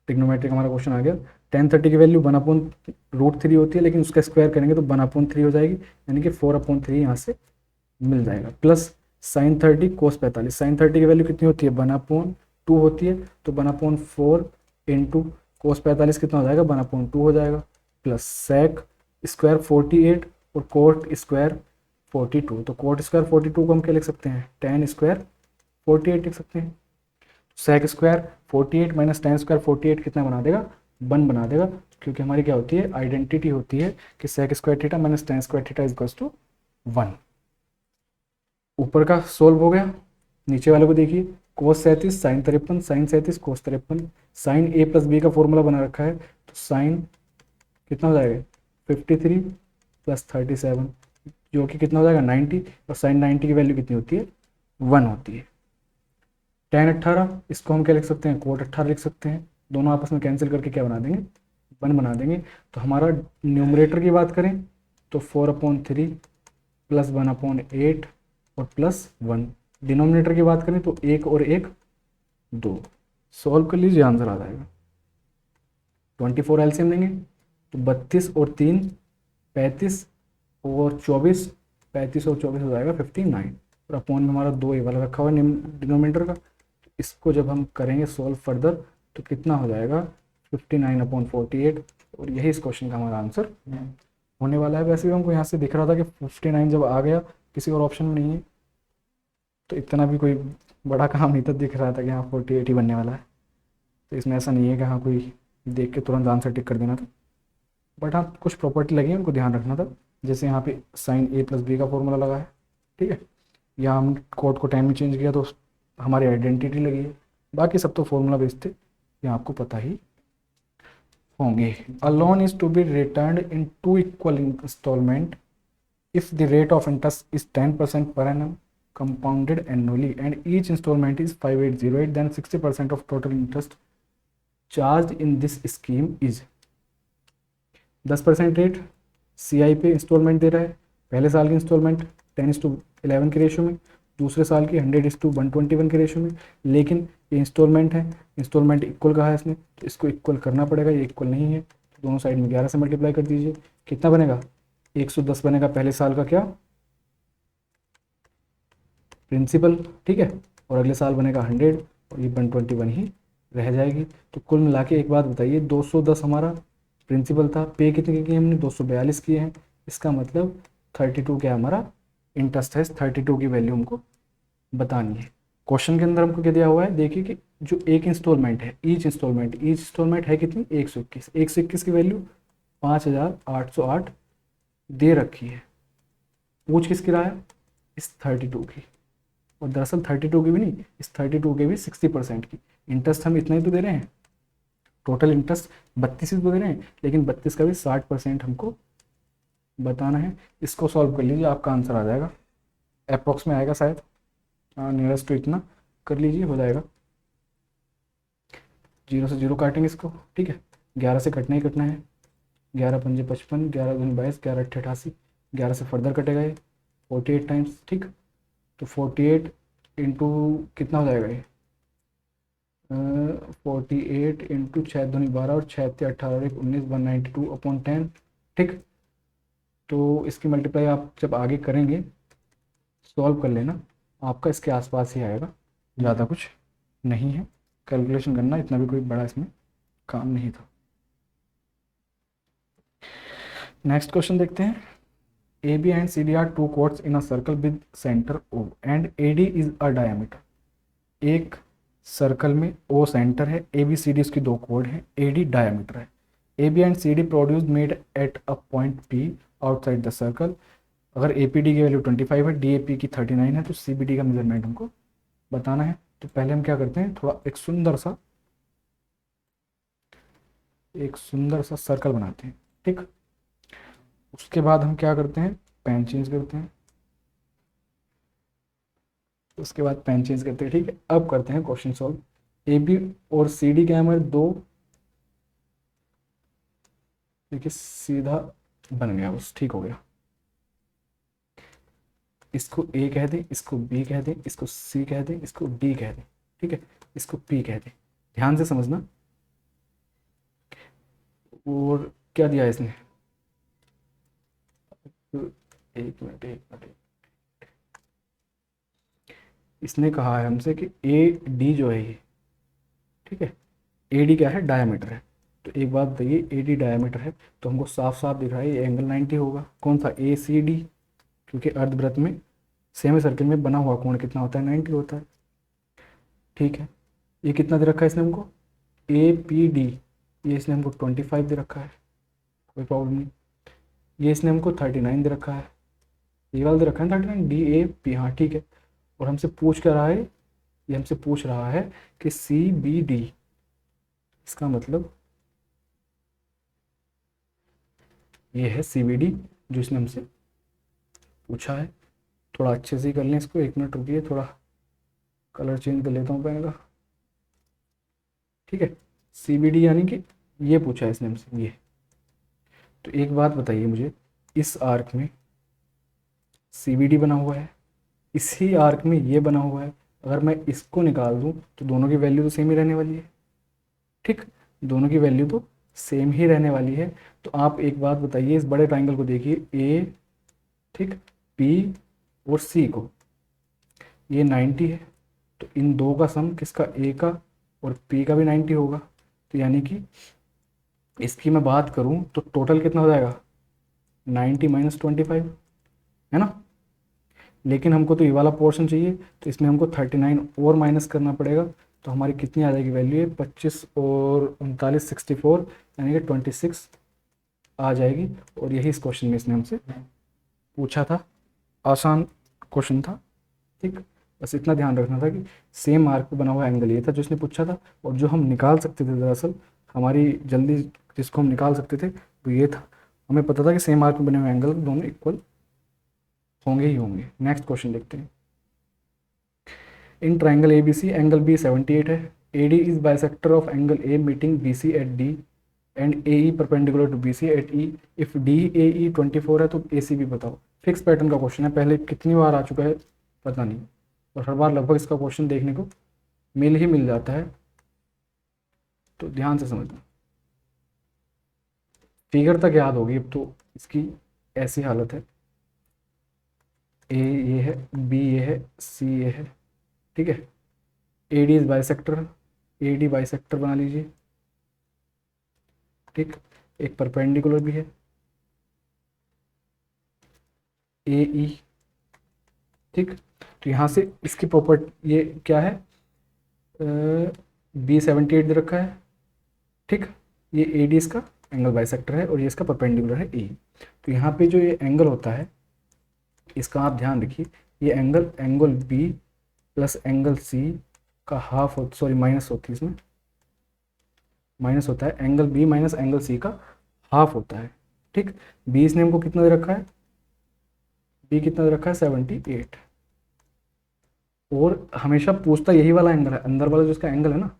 ट्रिग्नोमेट्रिक हमारा क्वेश्चन आ गया। tan 30 की वैल्यू 1/√3 होती है, लेकिन उसका स्क्वायर करेंगे तो 1/3 हो जाएगी, यानी कि 4/3 यहाँ से मिल जाएगा। प्लस sin 30 cos 45, sin 30 की वैल्यू कितनी होती है, 1/2 होती है, तो 1/4 इंटू cos 45 कितना हो जाएगा, 1/2 हो जाएगा। प्लस sec स्क्वायर 48 और कोट स्क्वायर 42, तो कोट स्क्वायर 42 को हम क्या लिख सकते हैं, tan स्क्वायर 48 लिख सकते हैं। sec square 48 minus tan square 48 कितना बना देगा, 1 बना देगा, क्योंकि हमारी क्या होती है, आइडेंटिटी होती है कि sec square theta minus tan square theta is equals to 1। ऊपर का सोल्व हो गया, नीचे वाले को देखिए। Cos 37 sine 53, sine 37 cos 53। Sine a plus B का फॉर्मूला बना रखा है, तो साइन कितना हो जाएगा, 53 प्लस 37, जो कि कितना हो जाएगा, 90। और साइन 90 की वैल्यू कितनी होती है, 1 होती है। tan 18, इसको हम क्या लिख सकते हैं, कोट 18 लिख सकते हैं। दोनों आपस में कैंसिल करके क्या बना देंगे, 1 बना देंगे। तो हमारा न्यूमरेटर की बात करें तो 4/3 प्लस 1/8 और प्लस 1। डिनोमिनेटर की बात करें तो 1 और 1 2। सॉल्व कर लीजिए, आंसर आ जाएगा। 24 एलसीएम लेंगे तो 32 और 3 35 और 24, 35 और 24 हो जाएगा 59। और अपॉन में हमारा 2 ए वाला रखा हुआ है डिनोमिनेटर का, इसको जब हम करेंगे सॉल्व फर्दर तो कितना हो जाएगा, 59/48। और यही इस क्वेश्चन का हमारा आंसर होने वाला है। वैसे भी हमको यहाँ से दिख रहा था कि 59 जब आ गया, किसी और ऑप्शन में नहीं है, तो इतना भी कोई बड़ा काम नहीं था, दिख रहा था कि हाँ 48 ही बनने वाला है। तो इसमें ऐसा नहीं है कि हाँ कोई देख के तुरंत आंसर टिक कर देना था, बट हाँ कुछ प्रॉपर्टी लगी है उनको ध्यान रखना था। जैसे यहाँ पे साइन a प्लस बी का फॉर्मूला लगा है, ठीक है, यहाँ हम कोड को टाइम में चेंज किया तो हमारी आइडेंटिटी लगी है। बाकी सब तो फॉर्मूला बेस्ड थे, ये आपको पता ही होंगे। A loan is to be return in 2 equal instalment if the rate of interest is 10% per annum compounded annually and each installment is 5808, then 60% of total interest charged in this scheme is 10% rate CI पे instalment दे रहा है। पहले साल की instalment 10:11 के ratio में, दूसरे साल की 100:121 के रेशियो में। लेकिन ये इंस्टॉलमेंट है, इंस्टॉलमेंट इक्वल कहा है इसने, तो इसको इक्वल करना पड़ेगा, ये इक्वल नहीं है, तो दोनों साइड में 11 से मल्टीप्लाई कर दीजिए। कितना बनेगा, 110 बनेगा पहले साल का क्या, प्रिंसिपल, ठीक है, और अगले साल बनेगा 100 और ये 121 ही रह जाएगी। तो कुल मिला के एक बात बताइए, 210 हमारा प्रिंसिपल था, पे कितने किए हमने, 242 किए हैं, इसका मतलब 32 क्या हमारा इंटरेस्ट है। 32 की वैल्यू हमको बतानी है। क्वेश्चन के अंदर हमको क्या दिया हुआ है, देखिए कि जो एक इंस्टॉलमेंट है, ईच इंस्टॉलमेंट है कितनी, 121। 121 की वैल्यू 5808 दे रखी है। पूछ किसकी रहा है, इस 32 की, और दरअसल 32 की भी नहीं, इस 32 के भी 60% की। इंटरेस्ट हम इतना ही तो दे रहे हैं, टोटल इंटरेस्ट 32 ही तो दे रहे हैं, लेकिन 32 का भी 60% हमको बताना है। इसको सॉल्व कर लीजिए, आपका आंसर आ जाएगा, अप्रॉक्स में आएगा शायद, नियरेस्ट तो इतना कर लीजिए, हो जाएगा। 0 से 0 काटेंगे इसको, ठीक है, 11 से कटना ही कटना है। 11 × 5 = 55, 11 × 2 = 22, 11 × 8 = 88, 11 से फर्दर कटेगा ये, 48 टाइम्स, ठीक। तो 48 इंटू कितना हो जाएगा ये, 48 इंटू 6 दूनी 12 और 6 × 8 = 19, 192/10, ठीक। तो इसकी मल्टीप्लाई आप जब आगे करेंगे, सॉल्व कर लेना, आपका इसके आसपास ही आएगा, ज़्यादा कुछ नहीं है, कैलकुलेशन करना, इतना भी कोई बड़ा इसमें काम नहीं था। नेक्स्ट क्वेश्चन देखते हैं। A B and C D are two chords in a circle with centre O and A D is a diameter. एक सर्कल में ओ सेंटर है, ए बी सी डी उसकी दो कोड हैं, ए डी डायमीटर है। A B and C D produce made at a point P outside the circle. अगर A P D की value 25 है, डी ए पी की 39 है, तो सी बी डी का मेजरमेंट हमको बताना है। तो पहले हम क्या करते हैं, थोड़ा एक सुंदर सा सर्कल बनाते हैं, ठीक। उसके बाद हम क्या करते हैं, पेन चेंज करते हैं, उसके बाद पेन चेंज करते हैं, ठीक है। अब करते हैं क्वेश्चन सॉल्व। ए बी और सी डी क्या है हमारे दो, देखिए सीधा बन गया, बस ठीक हो गया। इसको ए कह दें, इसको बी कह दें, इसको सी कह दें, इसको डी कह दें, ठीक है, इसको पी कह दें। ध्यान से समझना। और क्या दिया है इसने, एक मिनट, इसने कहा है हमसे कि ए डी जो है ये, ठीक है, ए डी क्या है, डायमीटर है। तो एक बात बताइए, ए डी डायमीटर है तो हमको साफ साफ दिख रहा है ये एंगल 90 होगा। कौन सा, ए सी डी, क्योंकि अर्धवृत्त में सेमी सर्किल में बना हुआ कोण कितना होता है, 90 होता है, ठीक है। ये कितना दे रखा है इसने हमको, ए पी डी, ये इसने हमको 25 दे रखा है, कोई प्रॉब्लम नहीं। ये इसने हमको 39 दे रखा है, ये वाला दे रखा है 39, डी ए पी, हाँ ठीक है। और हमसे पूछ क्या रहा है, ये हमसे पूछ रहा है कि सी बी डी, इसका मतलब ये है सी बी डी जो इसने हमसे पूछा है। थोड़ा अच्छे से ही कर लें इसको, एक मिनट रुकिए, थोड़ा कलर चेंज कर लेता हूँ पेन का, ठीक है। सी बी डी यानी कि ये पूछा है इसने हमसे, ये। तो एक बात बताइए मुझे, इस आर्क में सी बी डी बना हुआ है, इसी आर्क में ये बना हुआ है, अगर मैं इसको निकाल दूं तो दोनों की वैल्यू तो सेम ही रहने वाली है, ठीक। दोनों की वैल्यू तो सेम ही रहने वाली है। तो आप एक बात बताइए, इस बड़े ट्राइंगल को देखिए, ए, ठीक, पी और सी को, ये 90 है, तो इन दो का सम किसका, ए का और पी का भी 90 होगा। तो यानी कि इसकी मैं बात करूं तो टोटल कितना हो जाएगा, 90 - 25, है ना। लेकिन हमको तो ये वाला पोर्शन चाहिए, तो इसमें हमको 39 और माइनस करना पड़ेगा। तो हमारी कितनी आ जाएगी वैल्यू, है 25 और 39 64, यानी कि 26 आ जाएगी। और यही इस क्वेश्चन में इसने हमसे पूछा था, आसान क्वेश्चन था, ठीक। बस इतना ध्यान रखना था कि सेम मार्क पे बना हुआ एंगल ये था जो इसने पूछा था, और जो हम निकाल सकते थे, दरअसल हमारी जल्दी जिसको हम निकाल सकते थे वो ये था। हमें पता था कि सेम मार्क पे बने हुए एंगल दोनों इक्वल होंगे ही होंगे। नेक्स्ट क्वेश्चन देखते हैं। In triangle A B C angle B 78 है, A D is bisector of angle A meeting B C at D and A E perpendicular to B C at E. If D A E 24 है तो ए सी भी बताओ। Fix pattern का question है, पहले कितनी बार आ चुका है पता नहीं, और हर बार लगभग इसका क्वेश्चन देखने को मिल जाता है। तो ध्यान से समझना, फिगर तक याद होगी अब तो। इसकी ऐसी हालत है, ए ये है, बी ये है, सी ये है, ठीक है। A D is bisector, A D bisector बना लीजिए, ठीक। एक परपेंडिकुलर भी है, ए ई, ठीक। तो यहाँ से इसकी प्रॉपर्टी ये क्या है, बी 78 दे रखा है, ठीक। ये ए डी इसका एंगल बाइसेक्टर है और ये इसका परपेंडिकुलर है ई। तो यहाँ पे जो ये एंगल होता है इसका आप ध्यान रखिए, ये angle B plus angle C का हाफ हो, सॉरी माइनस होती है, इसमें माइनस होता है, angle B minus angle C का हाफ होता है, ठीक। बी इसने हमको कितना दे रखा है, बी कितना दे रखा है 78, और हमेशा पूछता यही वाला एंगल है, अंदर वाला जो इसका एंगल है ना,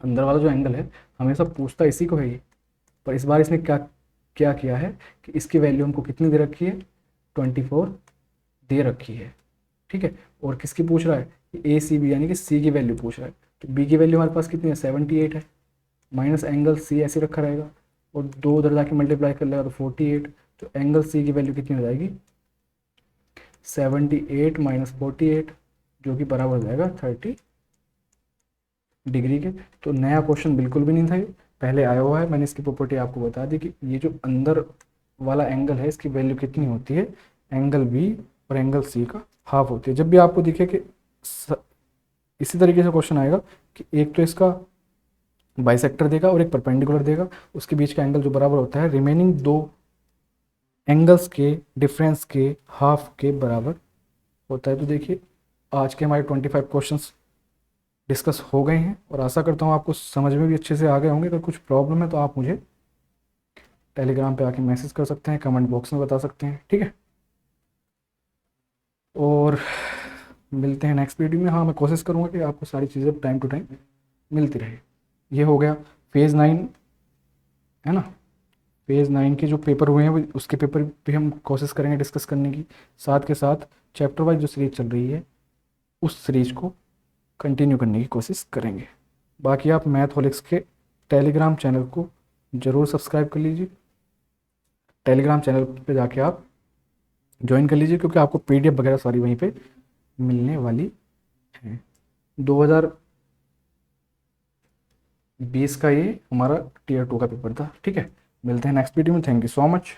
अंदर वाला जो एंगल है हमेशा पूछता इसी को है ये। पर इस बार इसने क्या क्या किया है कि इसकी वैल्यू हमको कितनी दे रखी है, 24 दे रखी है, ठीक है। और किसकी पूछ रहा है, ए सी बी, यानी कि सी की वैल्यू पूछ रहा है। तो बी की वैल्यू हमारे पास कितनी है, 78 है, माइनस एंगल सी ऐसे रखा रहेगा, और दो उधर जाके मल्टीप्लाई कर लेगा तो 48। तो एंगल सी की वैल्यू कितनी हो जाएगी, 78 माइनस 48, जो कि बराबर हो जाएगा 30 डिग्री के। तो नया क्वेश्चन बिल्कुल भी नहीं था, ये पहले आया हुआ है। मैंने इसकी प्रॉपर्टी आपको बता दी कि ये जो अंदर वाला एंगल है इसकी वैल्यू कितनी होती है, एंगल बी और एंगल सी का हाफ होती है। जब भी आपको दिखे कि इसी तरीके से क्वेश्चन आएगा कि एक तो इसका बाइसेक्टर देगा और एक परपेंडिकुलर देगा, उसके बीच का एंगल जो बराबर होता है रिमेनिंग दो एंगल्स के डिफरेंस के हाफ के बराबर होता है। तो देखिए आज के हमारे 25 क्वेश्चंस डिस्कस हो गए हैं, और आशा करता हूँ आपको समझ में भी अच्छे से आ गए होंगे। अगर कुछ प्रॉब्लम है तो आप मुझे टेलीग्राम पे आके मैसेज कर सकते हैं, कमेंट बॉक्स में बता सकते हैं, ठीक है। और मिलते हैं नेक्स्ट वीडियो में। हाँ, मैं कोशिश करूँगा कि आपको सारी चीज़ें टाइम टू टाइम मिलती रहे। ये हो गया फेज़ 9, है ना। फेज़ 9 के जो पेपर हुए हैं उसके पेपर भी हम कोशिश करेंगे डिस्कस करने की, साथ के साथ चैप्टर वाइज जो सीरीज चल रही है उस सीरीज को कंटिन्यू करने की कोशिश करेंगे। बाकी आप मैथहोलिक्स के टेलीग्राम चैनल को ज़रूर सब्सक्राइब कर लीजिए, टेलीग्राम चैनल पे जाके आप ज्वाइन कर लीजिए, क्योंकि आपको पीडीएफ वगैरह सारी वहीं पे मिलने वाली है। 2020 का ये हमारा टीयर 2 का पेपर था, ठीक है। मिलते हैं नेक्स्ट वीडियो में। Thank you so much.